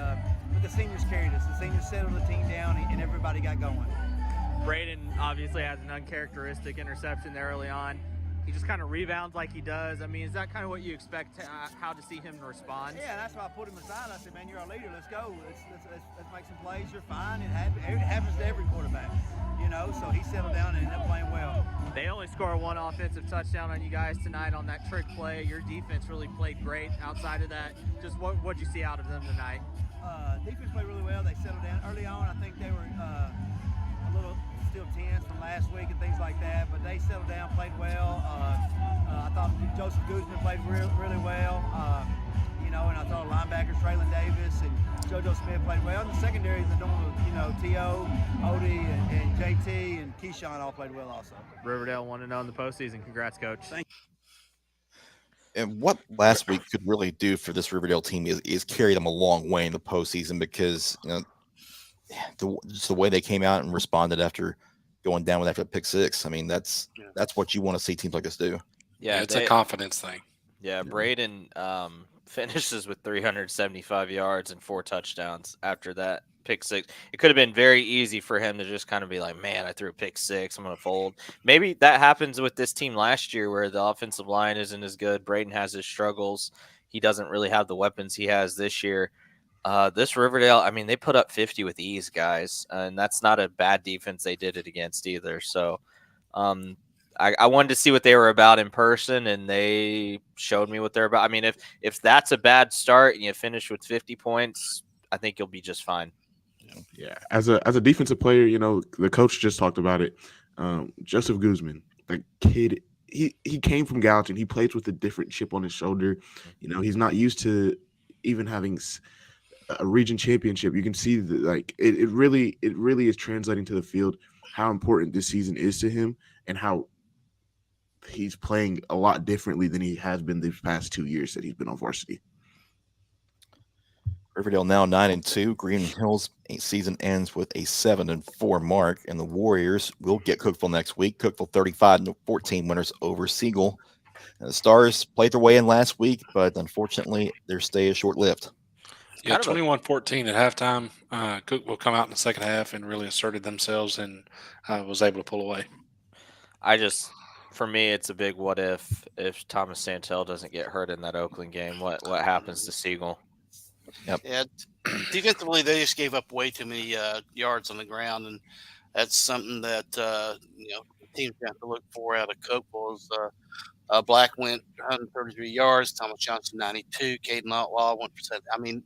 But the seniors carried us. The seniors settled the team down, and everybody got going. Braden obviously has an uncharacteristic interception there early on. He just kind of rebounds like he does. I mean, is that kind of what you expect how to see him respond? Yeah, that's why I put him aside. I said, man, you're our leader. Let's go. Let's make some plays. You're fine. It happens to every quarterback, So he settled down and ended up playing well. They only score one offensive touchdown on you guys tonight on that trick play. Your defense really played great outside of that. Just what'd you see out of them tonight? Defense played really well. They settled down early on. I think they were a little still tense from last week and things like that, but they settled down, played well. I thought Joseph Guzman played really well. And I thought linebackers Traylon Davis and JoJo Smith played well. And the secondary, the normal, T.O., Odie, and JT, and Keyshawn all played well also. Riverdale 1-0 in the postseason. Congrats, Coach. Thank you. And what last week could really do for this Riverdale team is carry them a long way in the postseason, because just the way they came out and responded after going down with after pick six. I mean, that's what you want to see teams like this do. Yeah, it's a confidence thing. Yeah, Braden finishes with 375 yards and 4 touchdowns after that pick six. It could have been very easy for him to just kind of be like, man, I threw a pick six, I'm going to fold. Maybe that happens with this team last year where the offensive line isn't as good. Braden has his struggles. He doesn't really have the weapons he has this year. This Riverdale, I mean, they put up 50 with ease, guys, and that's not a bad defense they did it against either. So I wanted to see what they were about in person, and they showed me what they're about. I mean, if that's a bad start and you finish with 50 points, I think you'll be just fine. Yeah, as a defensive player, the coach just talked about it. Joseph Guzman, the kid, he came from Gallatin. He plays with a different chip on his shoulder. He's not used to even having a region championship. You can see that, it really is translating to the field how important this season is to him and how he's playing a lot differently than he has been these past 2 years that he's been on varsity. Riverdale now 9-2. Green Hill's season ends with a 7-4 mark, and the Warriors will get Cookeville next week. Cookeville 35-14 winners over Sea Gull. And the Stars played their way in last week, but unfortunately their stay is short-lived. Yeah, 21-14 at halftime. Cookeville come out in the second half and really asserted themselves and was able to pull away. For me, it's a big what if Thomas Santel doesn't get hurt in that Oakland game. What happens to Sea Gull? Yep. Yeah, defensively, they just gave up way too many yards on the ground, and that's something that teams have to look for out of Cookeville. Black went 133 yards, Thomas Johnson 92, Caden Outlaw went for 7. I mean,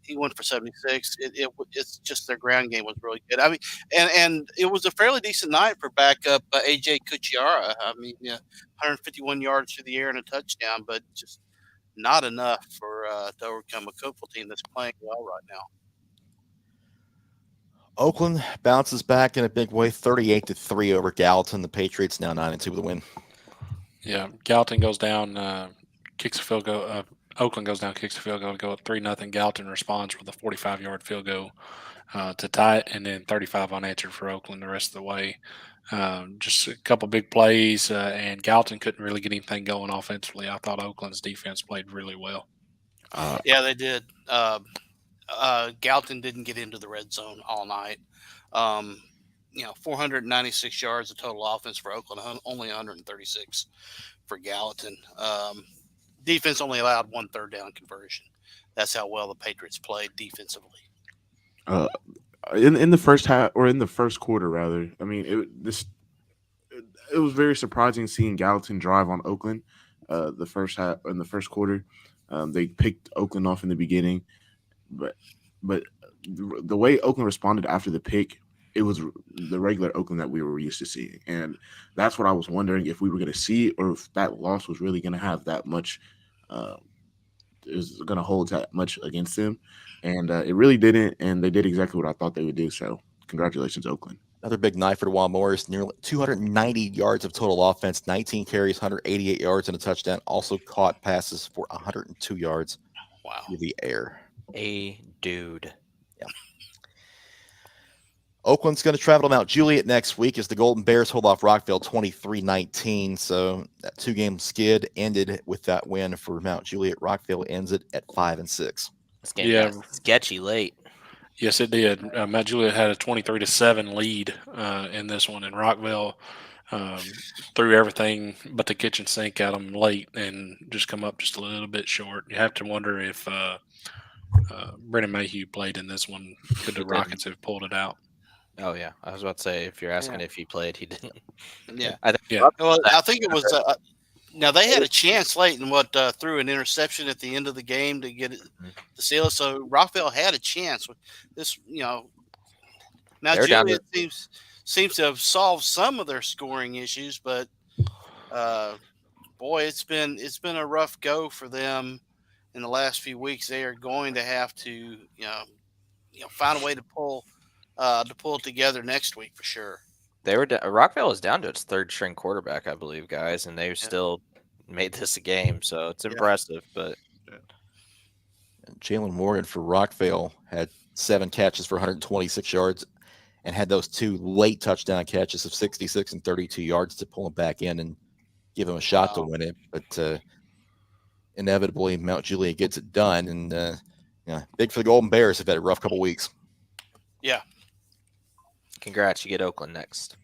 he went for 76. It's just their ground game was really good. I mean, and it was a fairly decent night for backup AJ Kuchiara. I mean, 151 yards through the air and a touchdown, but just not enough to overcome a Cookeville team that's playing well right now. Oakland bounces back in a big way, 38-3 over Gallatin. The Patriots now 9-2 with a win. Yeah, Gallatin goes down, kicks a field goal. Oakland goes down, kicks a field goal to go up 3-0. Gallatin responds with a 45-yard field goal to tie it, and then 35 unanswered for Oakland the rest of the way. Just a couple big plays, and Gallatin couldn't really get anything going offensively. I thought Oakland's defense played really well. Yeah, they did. Gallatin didn't get into the red zone all night. 496 yards of total offense for Oakland, only 136 for Gallatin. Defense only allowed 1 third down conversion. That's how well the Patriots played defensively. In the first half, or in the first quarter, rather. I mean, it was very surprising seeing Gallatin drive on Oakland. The first half, in the first quarter, they picked Oakland off in the beginning, but the way Oakland responded after the pick, it was the regular Oakland that we were used to seeing. And that's what I was wondering if we were going to see, or if that loss was really going to have that much, is going to hold that much against them. And it really didn't. And they did exactly what I thought they would do. So congratulations, Oakland. Another big night for the Wild Morris. Nearly 290 yards of total offense, 19 carries, 188 yards and a touchdown. Also caught passes for 102 yards. Wow. Through the air. A dude. Yeah. Oakland's going to travel to Mt Juliet next week as the Golden Bears hold off Rockville 23-19. So that 2-game skid ended with that win for Mt Juliet. Rockville ends it at 5-6. This game got sketchy late. Yes, it did. Mt Juliet had a 23-7 lead in this one, and Rockville threw everything but the kitchen sink at them late and just come up just a little bit short. You have to wonder if Brennan Mayhew played in this one. Could the Rockets have pulled it out? Oh yeah, I was about to say if you're asking if he played, he didn't. Yeah. I think Yeah. Well, I think it was. Now they had a chance late and threw an interception at the end of the game to get it to seal it. So Rockville had a chance with this. Now They're down Juliet seems to have solved some of their scoring issues, but boy, it's been a rough go for them in the last few weeks. They are going to have to find a way to pull it together next week for sure. they were Rockville was down to its third string quarterback, I believe, guys, and they still made this a game. So it's impressive. But Jalen Morgan for Rockville had 7 catches for 126 yards and had those 2 late touchdown catches of 66 and 32 yards to pull him back in and give him a shot to win it. But inevitably, Mt Juliet gets it done. And big for the Golden Bears. Have had a rough couple weeks. Yeah. congrats, you get Oakland next.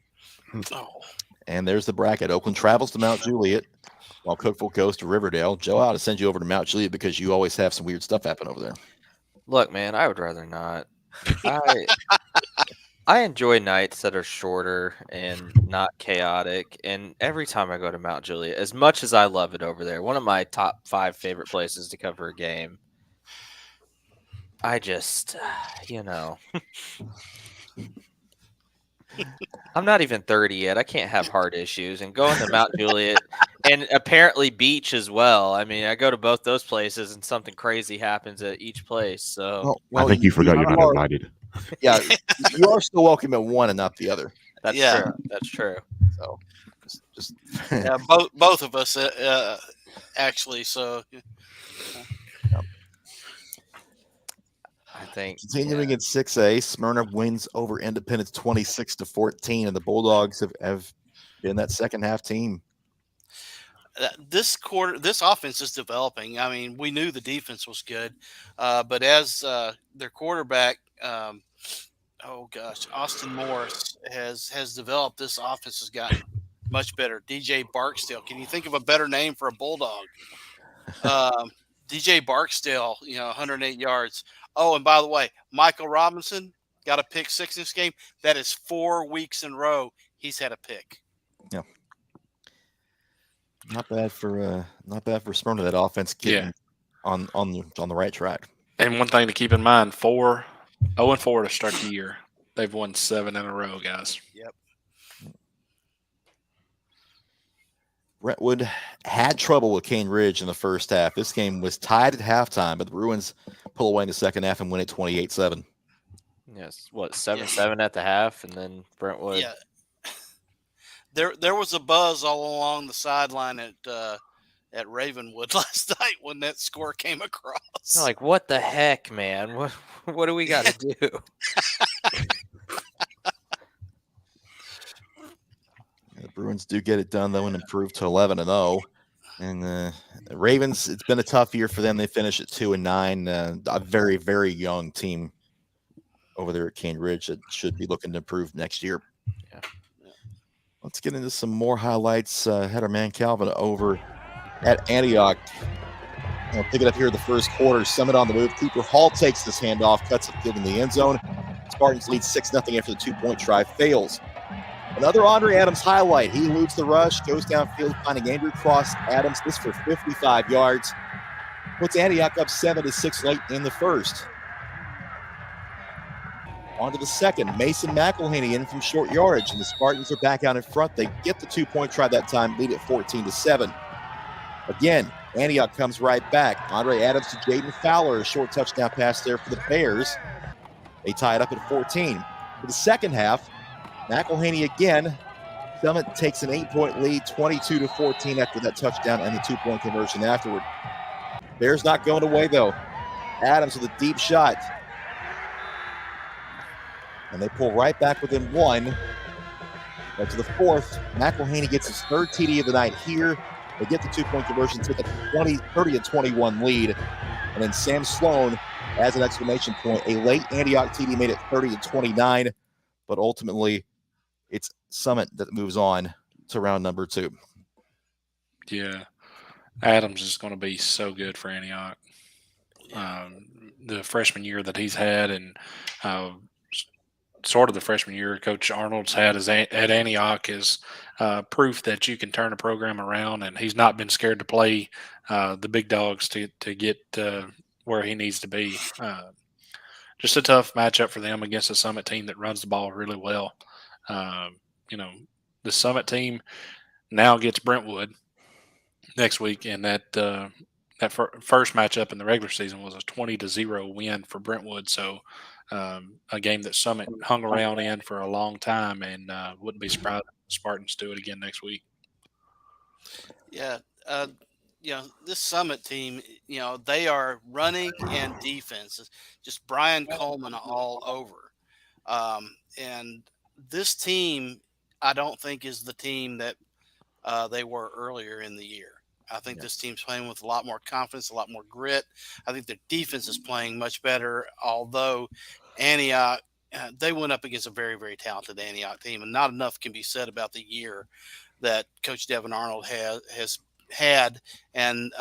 Oh. And there's the bracket. Oakland travels to Mt Juliet, while Cookeville goes to Riverdale. Joe, I ought to send you over to Mt Juliet because you always have some weird stuff happen over there. Look, man, I would rather not. I enjoy nights that are shorter and not chaotic. And every time I go to Mt Juliet, as much as I love it over there, one of my top 5 favorite places to cover a game, I just, I'm not even 30 yet. I can't have heart issues. And going to Mt Juliet and apparently Beach as well. I mean, I go to both those places and something crazy happens at each place. So I think you forgot you're not invited. Yeah, you are still welcome at one and not the other. that's true. That's true. So just Yeah, both of us actually. So I think continuing in 6A, Smyrna wins over Independence 26-14, and the Bulldogs have been that second half team. this offense is developing. I mean, we knew the defense was good, but as their quarterback, Austin Morris has developed, this offense has gotten much better. DJ Barksdale, can you think of a better name for a Bulldog? DJ Barksdale, 108 yards. Oh, and by the way, Michael Robinson got a pick 6 in this game. That is 4 weeks in a row he's had a pick. Yeah. Not bad for Smyrna. That offense getting on the right track. And one thing to keep in mind: 0-4 to start the year. They've won 7 in a row, guys. Yep. Brentwood had trouble with Cane Ridge in the first half. This game was tied at halftime, but the Bruins pull away in the second half and win it 28-7. yes, 7-7 at the half, and then Brentwood. Yeah. There was a buzz all along the sideline at Ravenwood last night when that score came across. They're like, what the heck, man? What do we got to do? The Bruins do get it done, though, and improve to 11-0. And the Ravens, it's been a tough year for them. They finish at 2-9. A very, very young team over there at Cane Ridge that should be looking to improve next year. Yeah. Let's get into some more highlights. Had our man Calvin over at Antioch. Pick it up here in the first quarter. Summit on the move. Cooper Hall takes this handoff, cuts it in the end zone. Spartans lead 6-0 after the 2-point try fails. Another Andre Adams highlight. He eludes the rush, goes downfield, finding Andrew Cross Adams. This for 55 yards. Puts Antioch up 7-6 late in the first. On to the second. Mason McElhaney in from short yardage, and the Spartans are back out in front. They get the 2-point try that time, lead at 14-7. Again, Antioch comes right back. Andre Adams to Jaden Fowler, a short touchdown pass there for the Bears. They tie it up at 14. For the second half, McElhaney again. Summit takes an 8-point lead, 22-14 after that touchdown and the 2-point conversion afterward. Bears not going away, though. Adams with a deep shot. And they pull right back within 1. But to the fourth, McElhaney gets his 3rd TD of the night here. They get the 2-point conversion, take a 30-21 lead. And then Sam Sloan adds an exclamation point. A late Antioch TD made it 30-29. But ultimately, it's Summit that moves on to round number 2. Yeah. Adams is going to be so good for Antioch. The freshman year that he's had, and sort of the freshman year Coach Arnold's had at Antioch is proof that you can turn a program around, and he's not been scared to play the big dogs to get where he needs to be. Just a tough matchup for them against a Summit team that runs the ball really well. The Summit team now gets Brentwood next week, and that first matchup in the regular season was a 20-0 win for Brentwood. So a game that Summit hung around in for a long time, and wouldn't be surprised if the Spartans do it again next week. Yeah. This Summit team, they are running and defense. Just Brian Coleman all over. And this team, I don't think is the team that they were earlier in the year. I think this team's playing with a lot more confidence, a lot more grit. I think their defense is playing much better, although Antioch, they went up against a very, very talented Antioch team, and not enough can be said about the year that Coach Devin Arnold has had. And,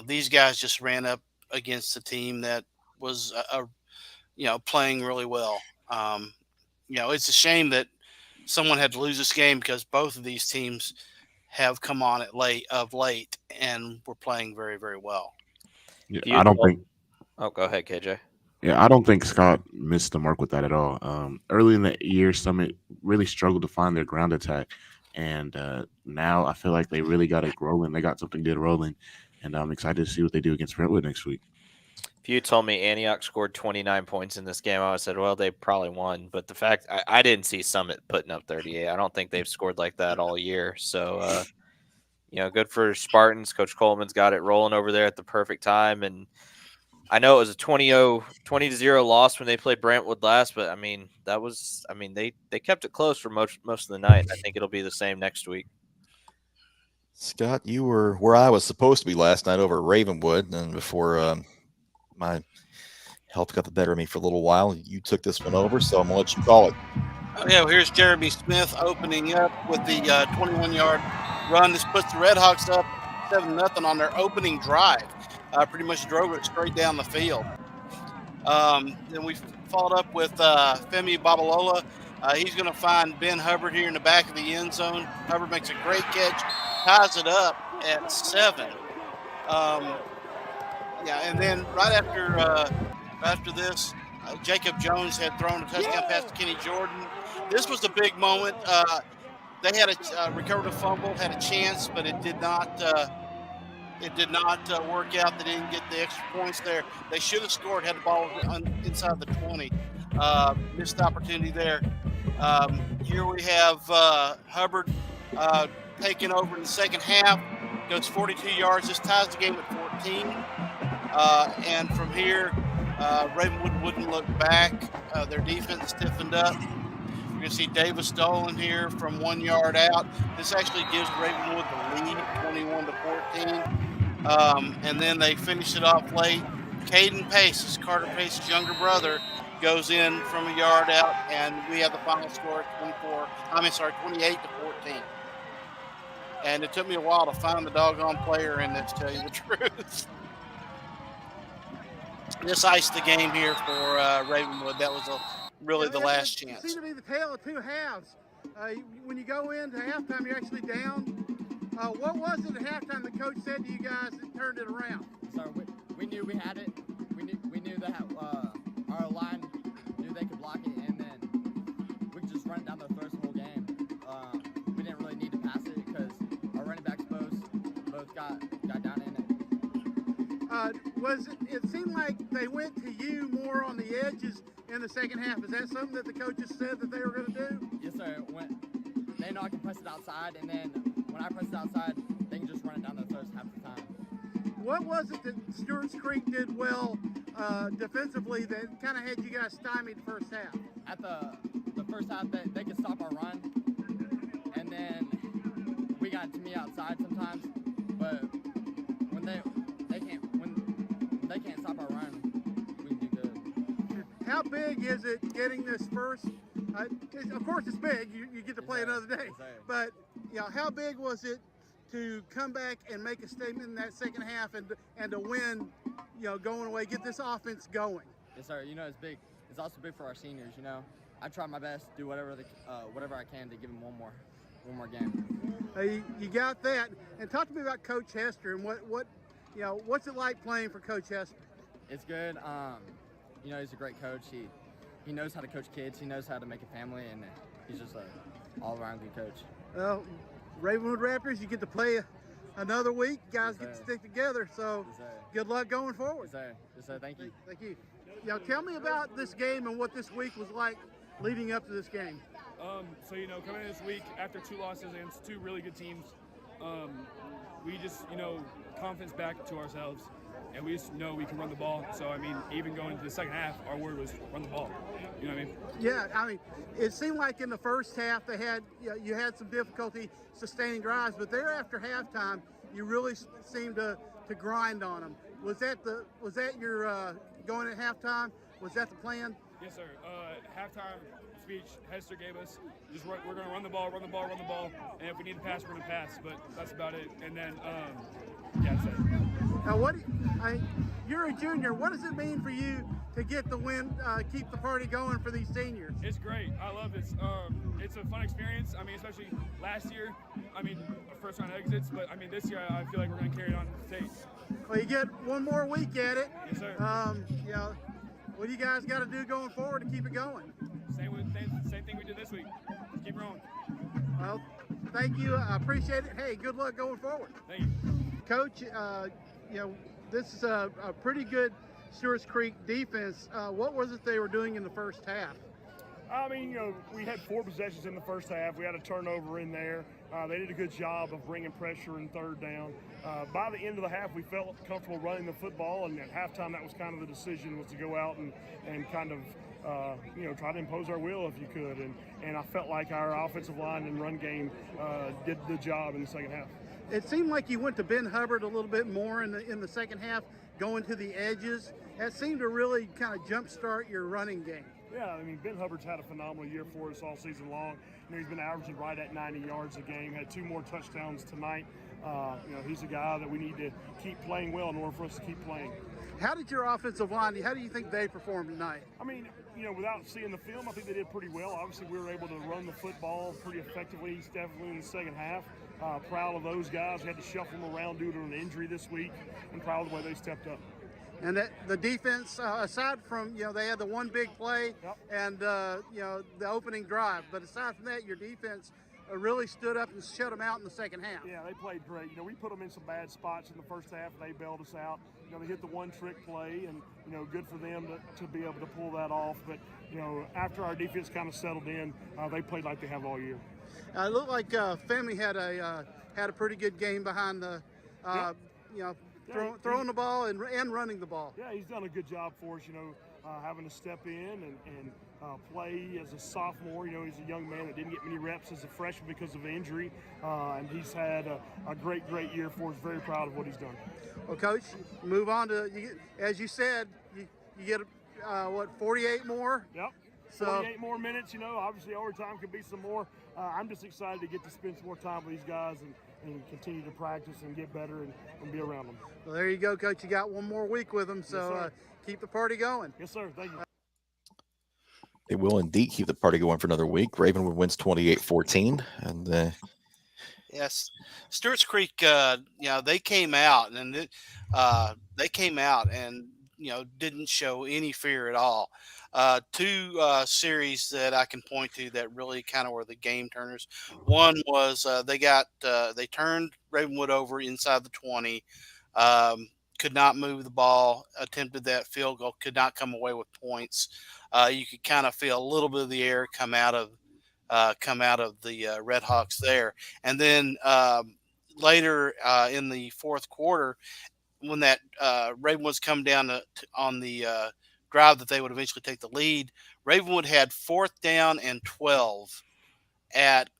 these guys just ran up against a team that was, playing really well. It's a shame that someone had to lose this game because both of these teams have come on of late and were playing very, very well. Yeah, I don't think. Oh, go ahead, KJ. Yeah, I don't think Scott missed the mark with that at all. Early in the year, Summit really struggled to find their ground attack, and now I feel like they really got it rolling. They got something good rolling, and I'm excited to see what they do against Brentwood next week. If you told me Antioch scored 29 points in this game, I would have said, well, they probably won. But the fact I didn't see Summit putting up 38. I don't think they've scored like that all year. So, good for Spartans. Coach Coleman's got it rolling over there at the perfect time. And I know it was a 20-0 loss when they played Brentwood last, but they kept it close for most of the night. I think it'll be the same next week. Scott, you were where I was supposed to be last night over at Ravenwood, and before my health got the better of me for a little while, you took this one over, so I'm going to let you call it. Yeah, well, here's Jeremy Smith opening up with the 21-yard run. This puts the Red Hawks up 7-0 on their opening drive. Pretty much drove it straight down the field. Then we followed up with Femi Babalola. He's going to find Ben Hubbard here in the back of the end zone. Hubbard makes a great catch, ties it up at 7. And then right after this, Jacob Jones had thrown a touchdown pass to Kenny Jordan. This was a big moment. They had recovered a fumble, had a chance, but it did not work out. They didn't get the extra points there. They should have scored, had the ball inside the 20. Missed opportunity there. Here we have Hubbard taking over in the second half. Goes 42 yards. This ties the game at 14. And from here, Ravenwood wouldn't look back. Their defense stiffened up. You're going to see Davis Dolan here from 1 yard out. This actually gives Ravenwood the lead, 21-14. And then they finish it off late. Caden Pace, Carter Pace's younger brother, goes in from a yard out, and we have the final score at 28-14. And it took me a while to find the doggone player in this, to tell you the truth. This iced the game here for Ravenwood. That was really the last chance. It seemed to be the tale of two halves. When you go into halftime, you're actually down. What was it at halftime the coach said to you guys that turned it around? So we knew we had it. We knew that our line knew they could block it, and then we could just run it down their throats the whole game. We didn't really need to pass it because our running backs both got down in it. It seemed like they went to you more on the edges in the second half. Is that something that the coaches said that they were going to do? Yes, sir. When they know I can press it outside, and then when I press it outside, they can just run it down their throats half the time. What was it that Stewarts Creek did well defensively that kind of had you guys stymied the first half? At the first half, they could stop our run, and then we got to me outside sometimes, but when they can't stop our run, we can do good. How big is it getting this first? Of course, it's big. You get to play another day. But how big was it to come back and make a statement in that second half and to win? Going away, get this offense going. Yes, sir. It's big. It's also big for our seniors. I try my best, do whatever I can to give him one more game. You got that. And talk to me about Coach Hester and what's it like playing for Coach Hester? It's good. He's a great coach. He knows how to coach kids. He knows how to make a family, and he's just an all-around good coach. Well, Ravenwood Raptors, you get to play another week. You guys get to stick together. So good luck going forward. Yes, sir. Thank you. Thank you. Tell me about this game and what this week was like leading up to this game. Coming in this week after 2 losses against 2 really good teams, we just, confidence back to ourselves, and we just know we can run the ball. So, even going into the second half, our word was run the ball. You know what I mean? Yeah, it seemed like in the first half you had some difficulty sustaining drives, but there after halftime, you really seemed to grind on them. Was that your going at halftime? Was that the plan? Yes, sir. Halftime speech Hester gave us, we're going to run the ball, and if we need to pass, we're going to pass. But that's about it. And then, that's it. Now, you're a junior. What does it mean for you to get the win, keep the party going for these seniors? It's great. I love this. It's a fun experience. Especially last year, first round exits, but this year I feel like we're going to carry it on to the state. Well, you get one more week at it. Yes, sir. What do you guys got to do going forward to keep it going? Same thing we did this week. Keep rolling. Well, thank you. I appreciate it. Hey, good luck going forward. Thank you. Coach, this is a pretty good Stewarts Creek defense. What was it they were doing in the first half? We had 4 possessions in the first half. We had a turnover in there. They did a good job of bringing pressure in third down. By the end of the half, we felt comfortable running the football, and at halftime, that was kind of the decision, was to go out and kind of try to impose our will if you could. And I felt like our offensive line and run game did the job in the second half. It seemed like you went to Ben Hubbard a little bit more in the second half, going to the edges. That seemed to really kind of jumpstart your running game. Yeah, Ben Hubbard's had a phenomenal year for us all season long. He's been averaging right at 90 yards a game. Had 2 more touchdowns tonight. He's a guy that we need to keep playing well in order for us to keep playing. How did your offensive line, how do you think they performed tonight? Without seeing the film, I think they did pretty well. Obviously, we were able to run the football pretty effectively, definitely in the second half. Proud of those guys. We had to shuffle them around due to an injury this week, and proud of the way they stepped up. And the defense, aside from, they had the one big play and, the opening drive. But aside from that, your defense really stood up and shut them out in the second half. Yeah, they played great. We put them in some bad spots in the first half, and they bailed us out. They hit the one-trick play, and, good for them to be able to pull that off. But, after our defense kind of settled in, they played like they have all year. It looked like Femi had a pretty good game behind the, throwing the ball and running the ball. Yeah, he's done a good job for us, having to step in and play as a sophomore. He's a young man that didn't get many reps as a freshman because of injury, and he's had a great year for us. Very proud of what he's done. Well, Coach, move on to, as you said, you get, 48 more? Yep. 48 more minutes, obviously overtime could be some more. I'm just excited to get to spend some more time with these guys and continue to practice and get better and be around them. Well, there you go, Coach. You got one more week with them, so yes, keep the party going. Yes, sir. Thank you. They will indeed keep the party going for another week. Ravenwood wins 28-14. And yes, Stewarts Creek, they came out and didn't show any fear at all. 2 series that I can point to that really kind of were the game turners. One was they turned Ravenwood over inside the 20, could not move the ball, attempted that field goal, could not come away with points. You could kind of feel a little bit of the air come out of the Red Hawks there. And then later in the fourth quarter, when that Ravenwood's come down on the drive that they would eventually take the lead, Ravenwood had 4th down and 12 at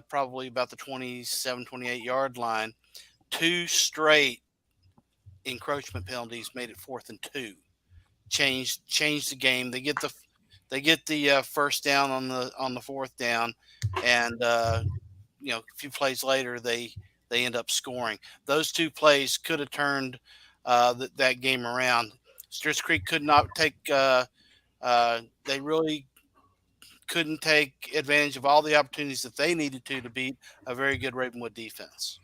probably about the 27, 28-yard line. 2 straight encroachment penalties made it 4th and 2. Changed the game. They get the first down on the 4th down, and a few plays later they end up scoring. Those 2 plays could have turned that game around. Stewarts Creek could not take. They really couldn't take advantage of all the opportunities that they needed to beat a very good Ravenwood defense.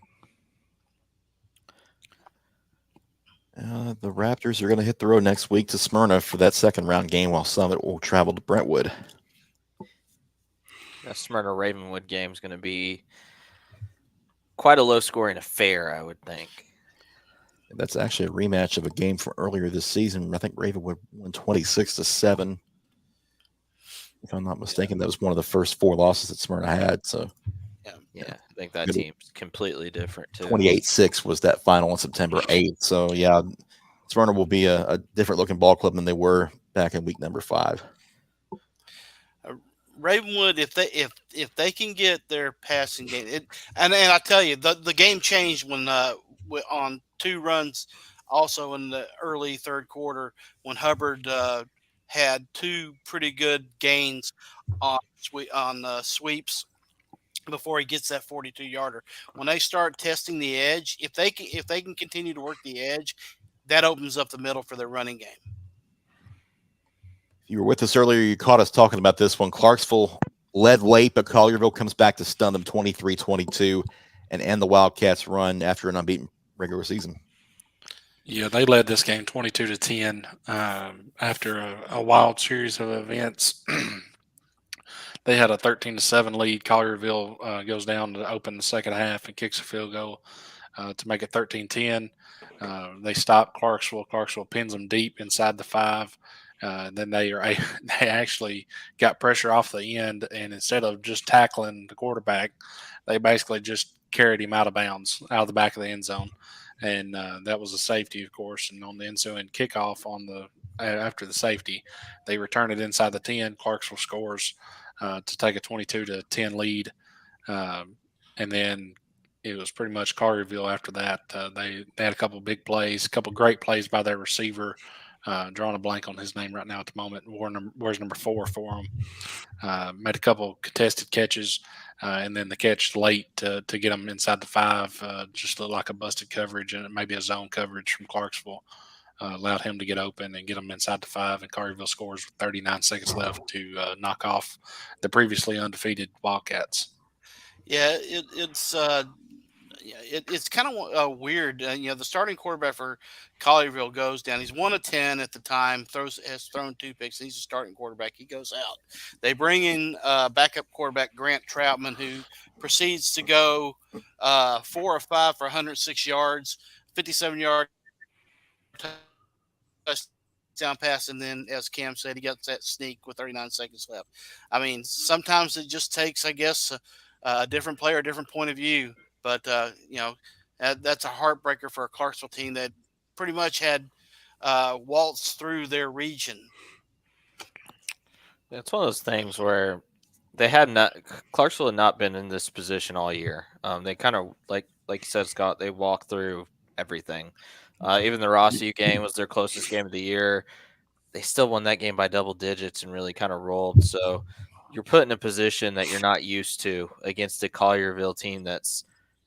The Raptors are going to hit the road next week to Smyrna for that second round game, while Summit will travel to Brentwood. That Smyrna Ravenwood game is going to be quite a low scoring affair, I would think. That's actually a rematch of a game from earlier this season. I think Ravenwood won 26-7. If I'm not mistaken, that was one of the first 4 losses that Smyrna had. So, yeah, I think that team's completely different too. 28-6 was that final on September 8th. So, yeah, Smyrna will be a different looking ball club than they were back in week number 5. Ravenwood, if they can get their passing game, and I tell you, the game changed when on 2 runs, also in the early third quarter when Hubbard had 2 pretty good gains on sweeps before he gets that 42-yarder. When they start testing the edge, if they can continue to work the edge, that opens up the middle for their running game. If you were with us earlier, you caught us talking about this one. Clarksville led late, but Collierville comes back to stun them 23-22 and end the Wildcats' run after an unbeaten regular season. Yeah, they led this game 22-10 after a wild series of events. They had a 13-7 lead. Collierville goes down to open the second half and kicks a field goal to make it 13-10. They stop Clarksville. Clarksville pins them deep inside the 5. Then they actually got pressure off the end, and instead of just tackling the quarterback, they basically just carried him out of bounds, out of the back of the end zone. And that was a safety, of course. And on the ensuing kickoff after the safety, they return it inside the 10. Clarksville scores to take a 22-10 lead. And then it was pretty much Collierville after that. They had a couple big plays, a couple great plays by their receiver. Drawing a blank on his name right now at the moment. Wears number 4 for him. Made a couple contested catches, and then the catch late to get them inside the 5 just looked like a busted coverage and maybe a zone coverage from Clarksville. Allowed him to get open and get them inside the 5, and Collierville scores with 39 seconds left to knock off the previously undefeated Wildcats. Yeah, it's kind of weird. The starting quarterback for Collierville goes down. He's 1 of 10 at the time. Has thrown 2 picks. He's a starting quarterback. He goes out. They bring in backup quarterback Grant Troutman, who proceeds to go 4 of 5 for 106 yards, 57-yard touchdown pass, and then, as Cam said, he got that sneak with 39 seconds left. I mean, sometimes it just takes, I guess, a different player, a different point of view. But, that's a heartbreaker for a Clarksville team that pretty much had waltzed through their region. It's one of those things where Clarksville had not been in this position all year. They kind of, like you said, Scott, they walked through everything. Even the Rossview game was their closest game of the year. They still won that game by double digits and really kind of rolled. So you're put in a position that you're not used to against a Collierville team that's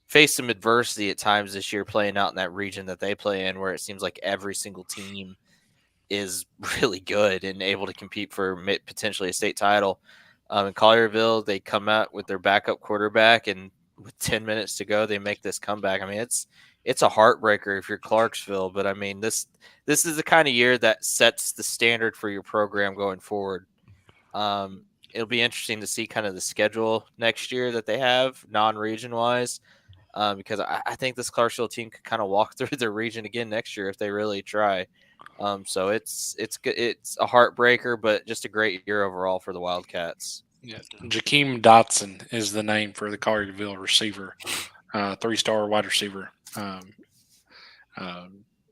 faced some adversity at times this year, playing out in that region that they play in, where it seems like every single team is really good and able to compete for potentially a state title. In Collierville, they come out with their backup quarterback, and with 10 minutes to go, they make this comeback. I mean, it's a heartbreaker if you're Clarksville, but I mean, this is the kind of year that sets the standard for your program going forward. It'll be interesting to see kind of the schedule next year that they have non-region wise. Because I think this Clarksville team could kind of walk through their region again next year if they really try. So it's a heartbreaker, but just a great year overall for the Wildcats. Yeah, Jakeem Dotson is the name for the Collierville receiver, 3-star wide receiver.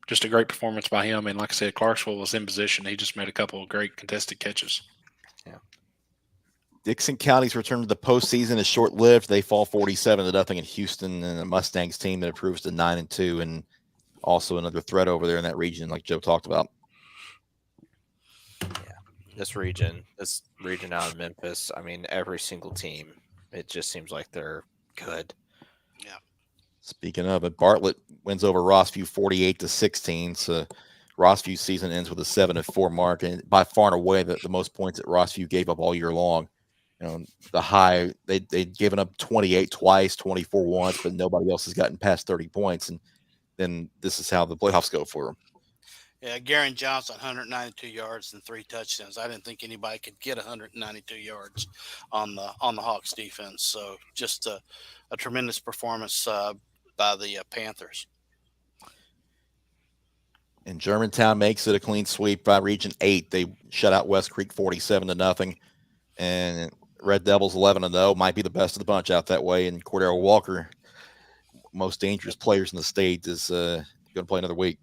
Just a great performance by him, and like I said, Clarksville was in position. He just made a couple of great contested catches. Yeah. Dixon County's return to the postseason is short-lived. They fall 47-0 in Houston, and a Mustangs team that improves to 9-2, and also another threat over there in that region, like Joe talked about. Yeah, this region out of Memphis. I mean, every single team, it just seems like they're good. Yeah. Speaking of it, Bartlett wins over Rossview 48-16. So Rossview's season ends with a 7-4 mark, and by far and away the most points that Rossview gave up all year long. the high. They'd given up 28 twice, 24 once, but nobody else has gotten past 30 points. And then this is how the playoffs go for them. Yeah, Garen Johnson, 192 yards and 3 touchdowns. I didn't think anybody could get 192 yards on the Hawks defense. So just a tremendous performance by the Panthers. And Germantown makes it a clean sweep by Region 8. They shut out West Creek 47-0. And Red Devils 11-0, might be the best of the bunch out that way. And Cordero Walker, most dangerous players in the state, is going to play another week.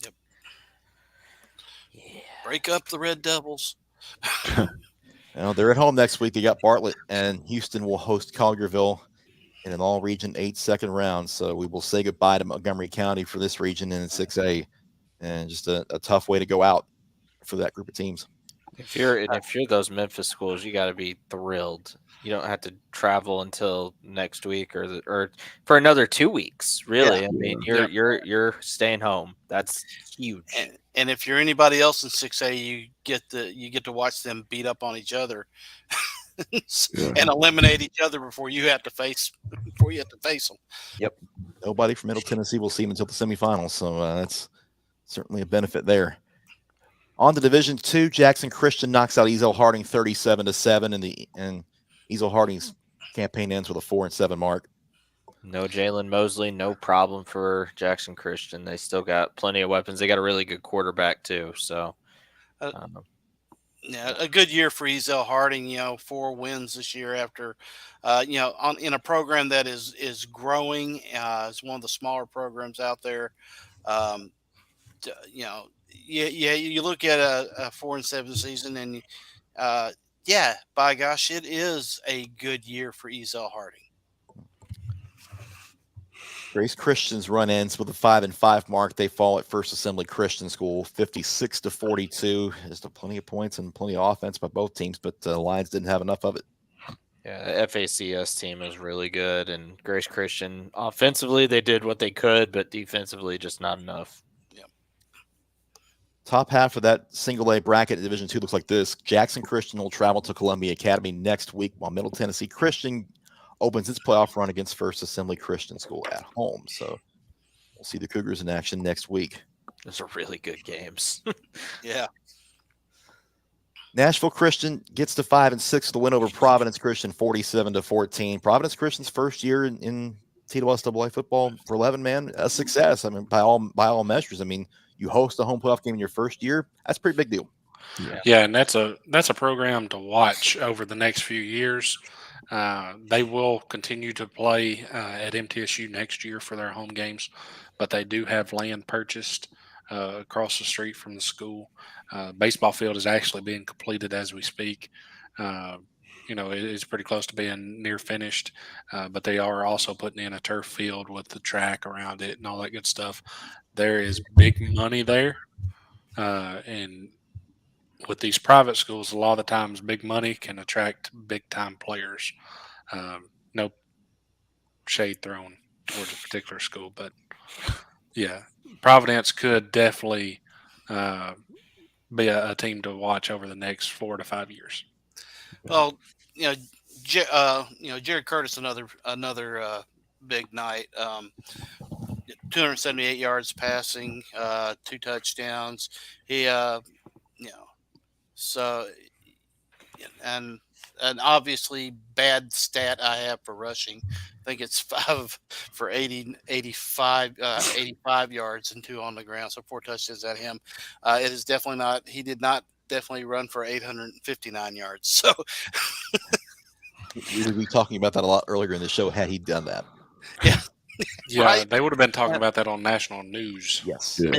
Yep. Yeah. Break up the Red Devils. They're at home next week. They got Bartlett, and Houston will host Collierville in an all-region 8 second round. So we will say goodbye to Montgomery County for this region in 6A, and just a tough way to go out for that group of teams. If you're those Memphis schools, you got to be thrilled. You don't have to travel until next week or for another 2 weeks. Really, I mean, you're staying home. That's huge. And if you're anybody else in 6A, you get to watch them beat up on each other and eliminate each other before you have to face them. Yep. Nobody from Middle Tennessee will see them until the semifinals, so that's certainly a benefit there. On to Division II, Jackson Christian knocks out Ezel Harding 37-7, and Ezel Harding's campaign ends with a 4-7 mark. No Jalen Mosley, no problem for Jackson Christian. They still got plenty of weapons. They got a really good quarterback too. So, a good year for Ezel Harding. 4 wins this year after, in a program that is growing. It's one of the smaller programs out there. You look at a 4-7 season, and by gosh, it is a good year for Ezel Harding. Grace Christian's run ends with a 5-5 mark. They fall at First Assembly Christian School, 56-42. There's plenty of points and plenty of offense by both teams, but the Lions didn't have enough of it. Yeah, the FACS team is really good, and Grace Christian offensively they did what they could, but defensively just not enough. Top half of that single A bracket in Division II looks like this. Jackson Christian will travel to Columbia Academy next week, while Middle Tennessee Christian opens its playoff run against First Assembly Christian School at home. So we'll see the Cougars in action next week. Those are really good games. Yeah. Nashville Christian gets to 5-6 with the win over Providence Christian, 47-14. Providence Christian's first year in TWSAA football for 11 man, a success. I mean, by all measures. I mean, you host a home playoff game in your first year. That's a pretty big deal. Yeah, and that's a program to watch over the next few years. They will continue to play at MTSU next year for their home games, but they do have land purchased across the street from the school. Baseball field is actually being completed as we speak. It's pretty close to being near finished, but they are also putting in a turf field with the track around it and all that good stuff. There is big money there, and with these private schools, a lot of the times big money can attract big-time players. No shade thrown towards a particular school, but, yeah, Providence could definitely be a team to watch over the next 4 to 5 years. Well, Jared Curtis, another big night. 278 yards passing, 2 touchdowns. He, so, and obviously bad stat I have for rushing. I think it's 5 for 85 yards and 2 on the ground. So 4 touchdowns at him. It is definitely not, he did not definitely run for 859 yards. So we would be talking about that a lot earlier in the show had he done that. Yeah. Yeah, Right. They would have been talking about that on national news. Yes. Yeah.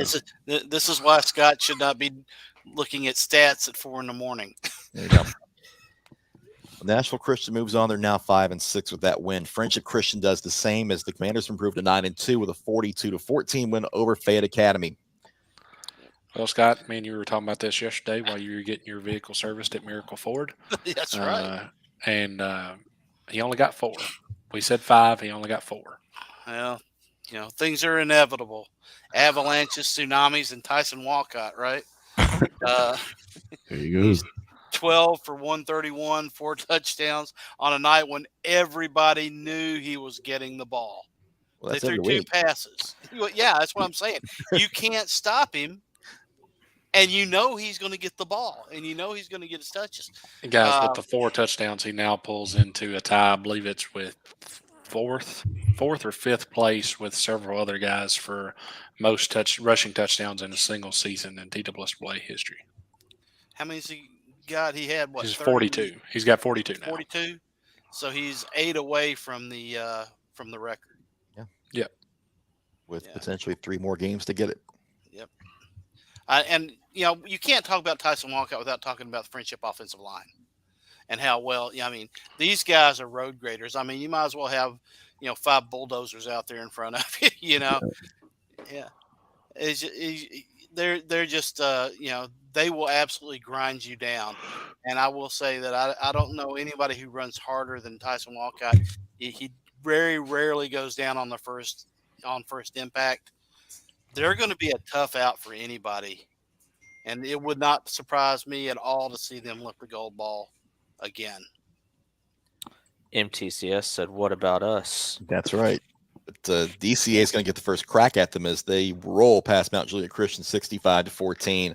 This is why Scott should not be looking at stats at 4 a.m. There you go. Nashville Christian moves on. They're now 5-6 with that win. Friendship Christian does the same as the Commanders improved to 9-2 with a 42-14 win over Fayette Academy. Well, Scott, me and you were talking about this yesterday while you were getting your vehicle serviced at Miracle Ford. That's right. And he only got 4. We said 5. He only got 4. Well, things are inevitable. Avalanches, tsunamis, and Tyson Walcott, right? There you go. 12 for 131, 4 touchdowns on a night when everybody knew he was getting the ball. Well, They that's threw every 2 week. passes. Yeah, that's what I'm saying. You can't stop him, and you know he's going to get the ball, and you know he's going to get his touches. Guys, with the 4 touchdowns, he now pulls into a tie. I believe it's with fourth or fifth place with several other guys for most rushing touchdowns in a single season in TSSA history. How many has he got? He had what? He's 30? 42. He's got 42 now. 42. So he's 8 away from the record. Yeah. Yep. With potentially 3 more games to get it. Yep. And you can't talk about Tyson Walcott without talking about the Friendship offensive line and how well. I mean, these guys are road graders. I mean, you might as well have 5 bulldozers out there in front of you. Yeah. They're just they will absolutely grind you down. And I will say that I don't know anybody who runs harder than Tyson Walcott. He very rarely goes down on first impact. They're going to be a tough out for anybody. And it would not surprise me at all to see them lift the gold ball again. MTCS said, "What about us?" That's right. But DCA is going to get the first crack at them as they roll past Mt Juliet Christian 65-14.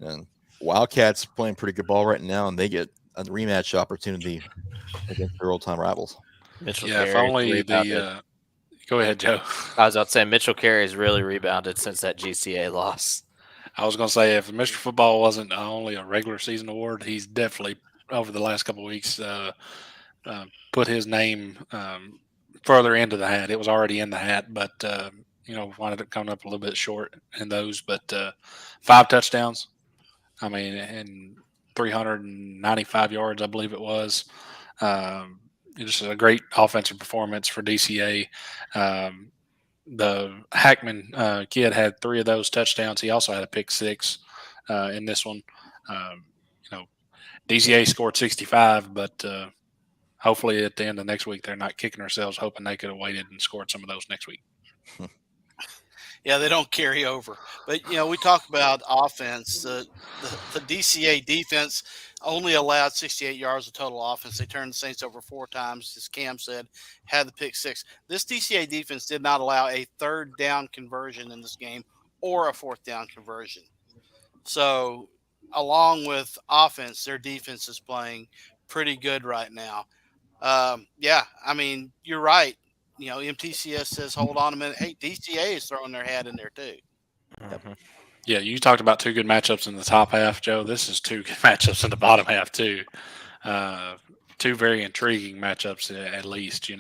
And Wildcats playing pretty good ball right now, and they get a rematch opportunity against their old-time rivals. Mitchell Yeah, if Carey's only rebounded. Go ahead, Joe. I was about to say Mitchell Carey's really rebounded since that GCA loss. I was going to say, if Mr. Football wasn't only a regular season award, he's definitely, over the last couple of weeks, put his name further into the hat. It was already in the hat, but, wanted it coming up a little bit short in those. But 5 touchdowns, I mean, and 395 yards, I believe it was. Just a great offensive performance for DCA. The Hackman kid had 3 of those touchdowns. He also had a pick 6 in this one. DCA scored 65, but hopefully at the end of next week, they're not kicking ourselves, hoping they could have waited and scored some of those next week. Yeah, they don't carry over. But, we talk about offense. The DCA defense only allowed 68 yards of total offense. They turned the Saints over 4 times, as Cam said, had the pick 6. This DCA defense did not allow a 3rd down conversion in this game or a 4th down conversion. So, along with offense, their defense is playing pretty good right now. I mean, you're right. MTCS says, hold on a minute. Hey, DCA is throwing their hat in there too. Mm-hmm. Yeah, you talked about 2 good matchups in the top half, Joe. This is 2 good matchups in the bottom half too. 2 very intriguing matchups at least.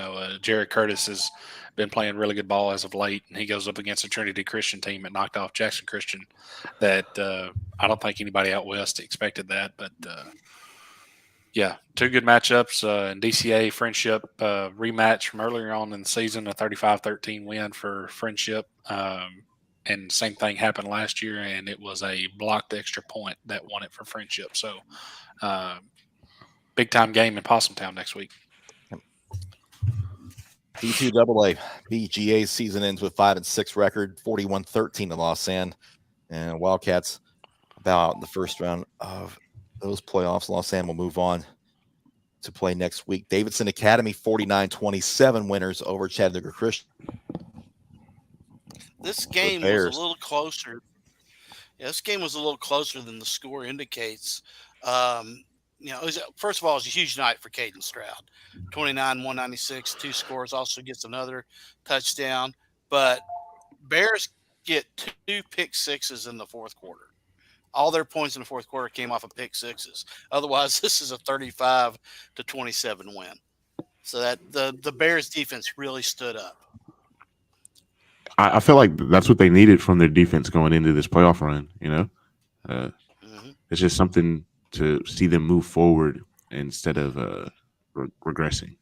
Jared Curtis has been playing really good ball as of late, and he goes up against a Trinity Christian team that knocked off Jackson Christian that I don't think anybody out west expected that, but yeah, 2 good matchups. And DCA Friendship rematch from earlier on in the season, a 35-13 win for Friendship. And same thing happened last year, and it was a blocked extra point that won it for Friendship. So big-time game in Possumtown next week. D2AA BGA's season ends with 5-6 record, 41-13 in Los Angeles, and Wildcats about the first round of those playoffs. Los Angeles will move on to play next week. Davidson Academy 49-27 winners over Chattanooga Christian. This game was a little closer. Yeah, this game was a little closer than the score indicates. First of all, it was a huge night for Caden Stroud. 29-196, 2 scores, also gets another touchdown. But Bears get 2 pick 6s in the 4th quarter. All their points in the 4th quarter came off of pick 6s. Otherwise, this is a 35-27 win. So that the Bears defense really stood up. I feel like that's what they needed from their defense going into this playoff run. It's just something to see them move forward instead of regressing.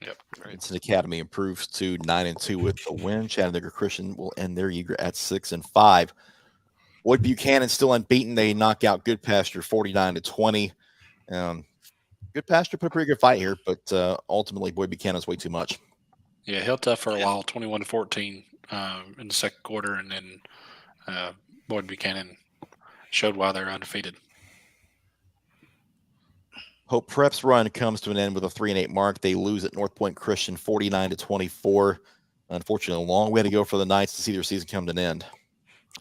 Yep. Davidson Academy improves to 9-2 with a win. Chattanooga Christian will end their year at 6-5. Boyd Buchanan still unbeaten. They knock out Good Pasture 49-20. Good Pasture put a pretty good fight here, but ultimately Boyd Buchanan's way too much. Yeah, held tough for a while, 21-14 in the 2nd quarter, and then Boyd Buchanan showed why they're undefeated. Hope Preps run comes to an end with a 3-8 mark. They lose at North Point Christian 49-24. Unfortunately, a long way to go for the Knights to see their season come to an end.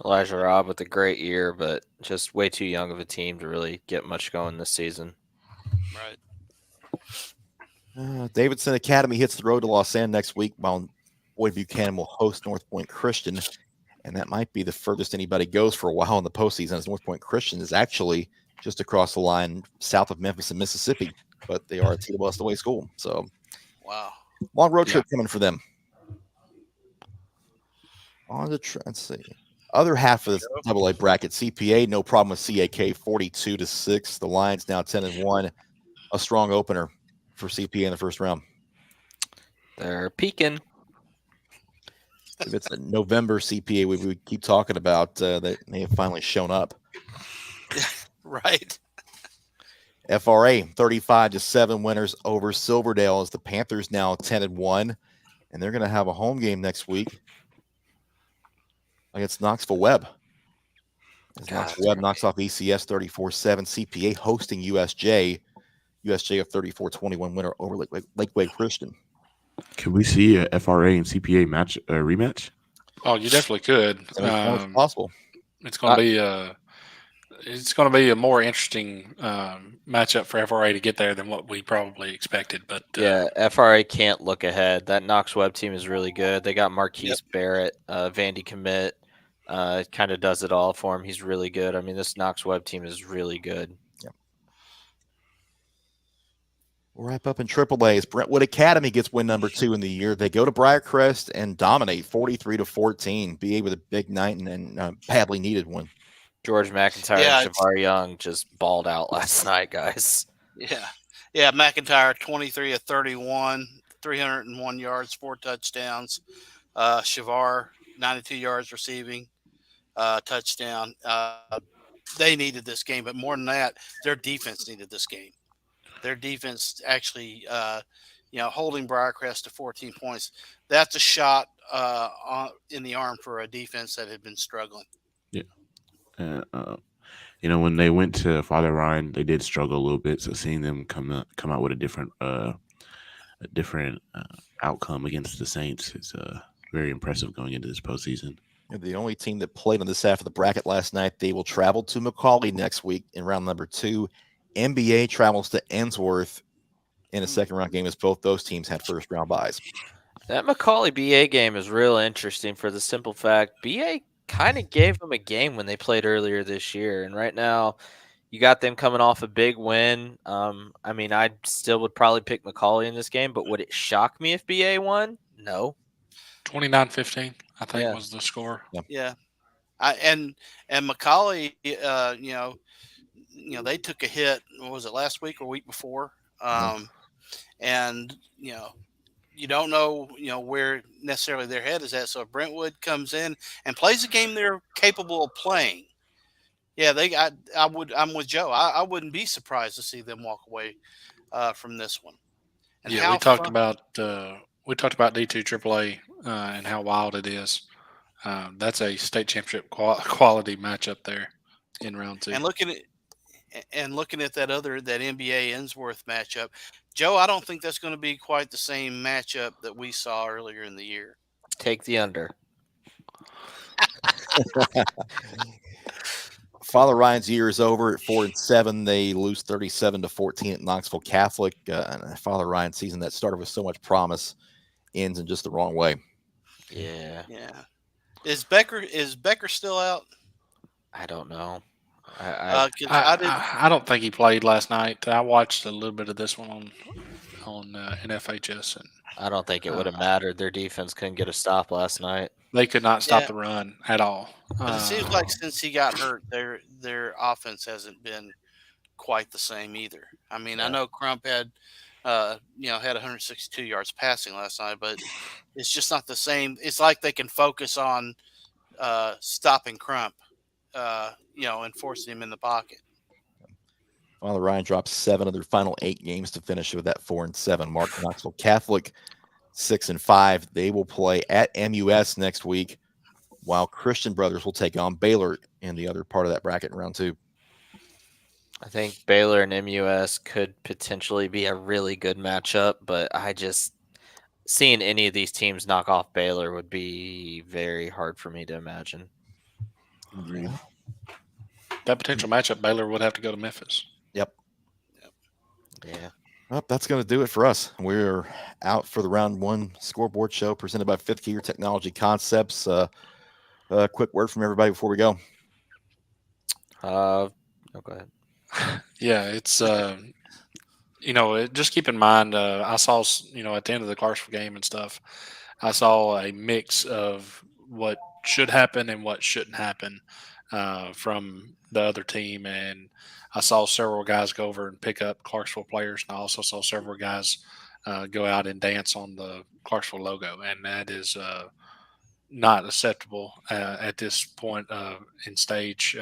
Elijah Robb with a great year, but just way too young of a team to really get much going this season. Right. Davidson Academy hits the road to Los Angeles next week, while Boyd Buchanan will host North Point Christian. And that might be the furthest anybody goes for a while in the postseason, as North Point Christian is actually just across the line south of Memphis and Mississippi, but they are a TWS away school. So, wow, long road trip coming for them. On the let's see, other half of the AA bracket, CPA, no problem with CAK, 42-6. The Lions now 10-1, a strong opener for CPA in the first round. They're peaking. If it's a November CPA we keep talking about, that may have finally shown up. Right. FRA 35-7 winners over Silverdale, as the Panthers now 10-1, and they're going to have a home game next week against Knoxville Webb. As Knoxville Webb knocks off ECS 34-7. CPA hosting USJ. USJ a 34-21 winner over Lakeway Christian. Can we see a FRA and CPA rematch? Oh, you definitely could. It's possible. It's going to be a more interesting matchup for FRA to get there than what we probably expected. But yeah, FRA can't look ahead. That Knox Webb team is really good. They got Marquise Barrett, Vandy commit. Kind of does it all for him. He's really good. I mean, this Knox Webb team is really good. We'll wrap up in AAA as Brentwood Academy gets win number 2 in the year. They go to Briarcrest and dominate 43-14. BA with a big night and badly needed one. George McIntyre and Shavar Young just balled out last night, guys. Yeah. McIntyre 23 of 31, 301 yards, 4 touchdowns. Shavar 92 yards receiving, touchdown. They needed this game, but more than that, their defense needed this game. Their defense actually, holding Briarcrest to 14 points. That's a shot in the arm for a defense that had been struggling. Yeah. When they went to Father Ryan, they did struggle a little bit. So seeing them come out with a different outcome against the Saints is very impressive going into this postseason. The only team that played on this half of the bracket last night, they will travel to McCauley next week in round number 2. NBA travels to Ensworth in a second round game, as both those teams had first round byes. That McCauley BA game is real interesting for the simple fact BA kind of gave them a game when they played earlier this year. And right now you got them coming off a big win. I mean, I still would probably pick McCauley in this game, but would it shock me if BA won? No. 29-15, I think was the score. Yeah. And McCauley, they took a hit. What was it, last week or week before? And you don't know, where necessarily their head is at. So if Brentwood comes in and plays a game they're capable of playing, I'm with Joe. I wouldn't be surprised to see them walk away from this one. And we talked about D2 AAA and how wild it is. That's a state championship quality matchup there in round 2. And looking at that NBA Ensworth matchup, Joe, I don't think that's going to be quite the same matchup that we saw earlier in the year. Take the under. Father Ryan's year is over at 4-7. They lose 37-14 at Knoxville Catholic. And Father Ryan's season that started with so much promise ends in just the wrong way. Yeah. Is Becker still out? I don't know. I don't think he played last night. I watched a little bit of this one on NFHS, and I don't think it would have mattered. Their defense couldn't get a stop last night. They could not stop the run at all. But it seems like since he got hurt, their offense hasn't been quite the same either. I mean, I know Crump had 162 yards passing last night, but it's just not the same. It's like they can focus on stopping Crump. And forcing him in the pocket. Father Ryan dropped 7 of their final 8 games to finish with that 4-7 mark. Knoxville Catholic 6-5. They will play at MUS next week, while Christian Brothers will take on Baylor in the other part of that bracket in round 2. I think Baylor and MUS could potentially be a really good matchup, but I just seeing any of these teams knock off Baylor would be very hard for me to imagine. Agreed. That potential matchup, Baylor would have to go to Memphis. Yep. Yeah. Well, that's going to do it for us. We're out for the round one scoreboard show presented by Fifth Gear Technology Concepts. A quick word from everybody before we go. Go ahead. Yeah, it's just keep in mind. I saw at the end of the Clarksville game and stuff, I saw a mix of what should happen and what shouldn't happen from the other team, and I saw several guys go over and pick up Clarksville players, and I also saw several guys go out and dance on the Clarksville logo, and that is not acceptable at this point in stage.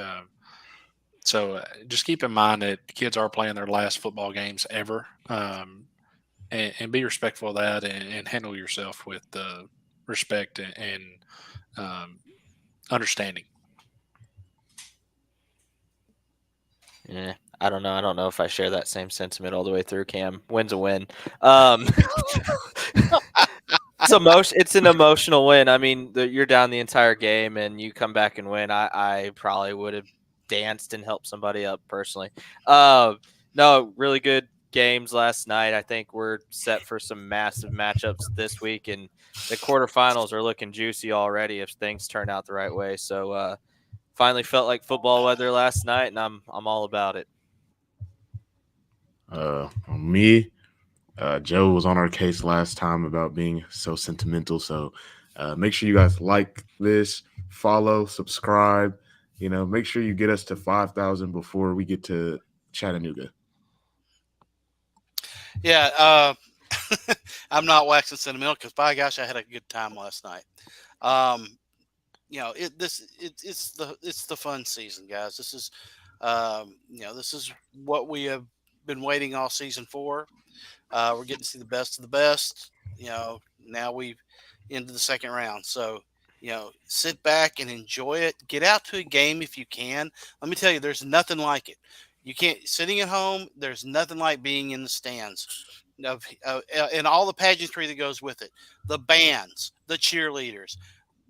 So just keep in mind that kids are playing their last football games ever, and be respectful of that, and handle yourself with respect and understanding. Yeah, I don't know. I don't know if I share that same sentiment all the way through, Cam. Win's a win. It's an emotional win. I mean, you're down the entire game and you come back and win. I probably would have danced and helped somebody up personally. No, really good games last night. I think we're set for some massive matchups this week, and the quarterfinals are looking juicy already if things turn out the right way. So finally felt like football weather last night, and I'm all about it. Me, Joe was on our case last time about being so sentimental. So make sure you guys like this, follow, subscribe. Make sure you get us to 5,000 before we get to Chattanooga. Yeah, I'm not waxing sentimental because, by gosh, I had a good time last night. It's the fun season, guys. This is, this is what we have been waiting all season for. We're getting to see the best of the best. Now we've into the second round. So, sit back and enjoy it. Get out to a game if you can. Let me tell you, there's nothing like it. You can't sitting at home. There's nothing like being in the stands and all the pageantry that goes with it. The bands, the cheerleaders,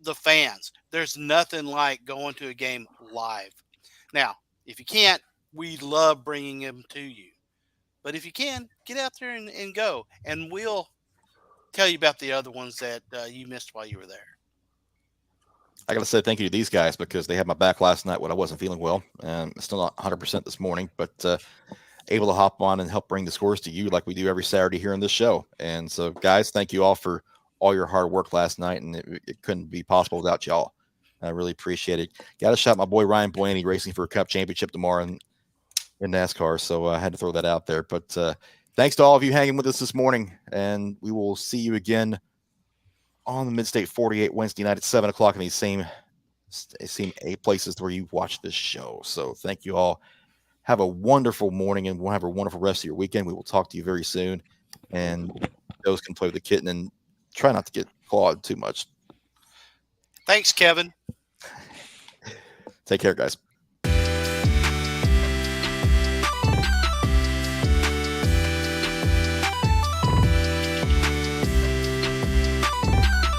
the fans. There's nothing like going to a game live. Now, if you can't, we love bringing them to you. But if you can, get out there and go. And we'll tell you about the other ones that you missed while you were there. I got to say thank you to these guys because they had my back last night when I wasn't feeling well. And still not 100% this morning, but able to hop on and help bring the scores to you like we do every Saturday here on this show. And so, guys, thank you all for all your hard work last night. And it couldn't be possible without y'all. I really appreciate it. Got to shout my boy Ryan Blaney racing for a cup championship tomorrow in NASCAR. So I had to throw that out there. But thanks to all of you hanging with us this morning. And we will see you again on the Mid-State 48 Wednesday night at 7 o'clock in these same 8 places where you've watched this show. So thank you all. Have a wonderful morning, and we'll have a wonderful rest of your weekend. We will talk to you very soon. And those can play with the kitten and try not to get clawed too much. Thanks, Kevin. Take care, guys.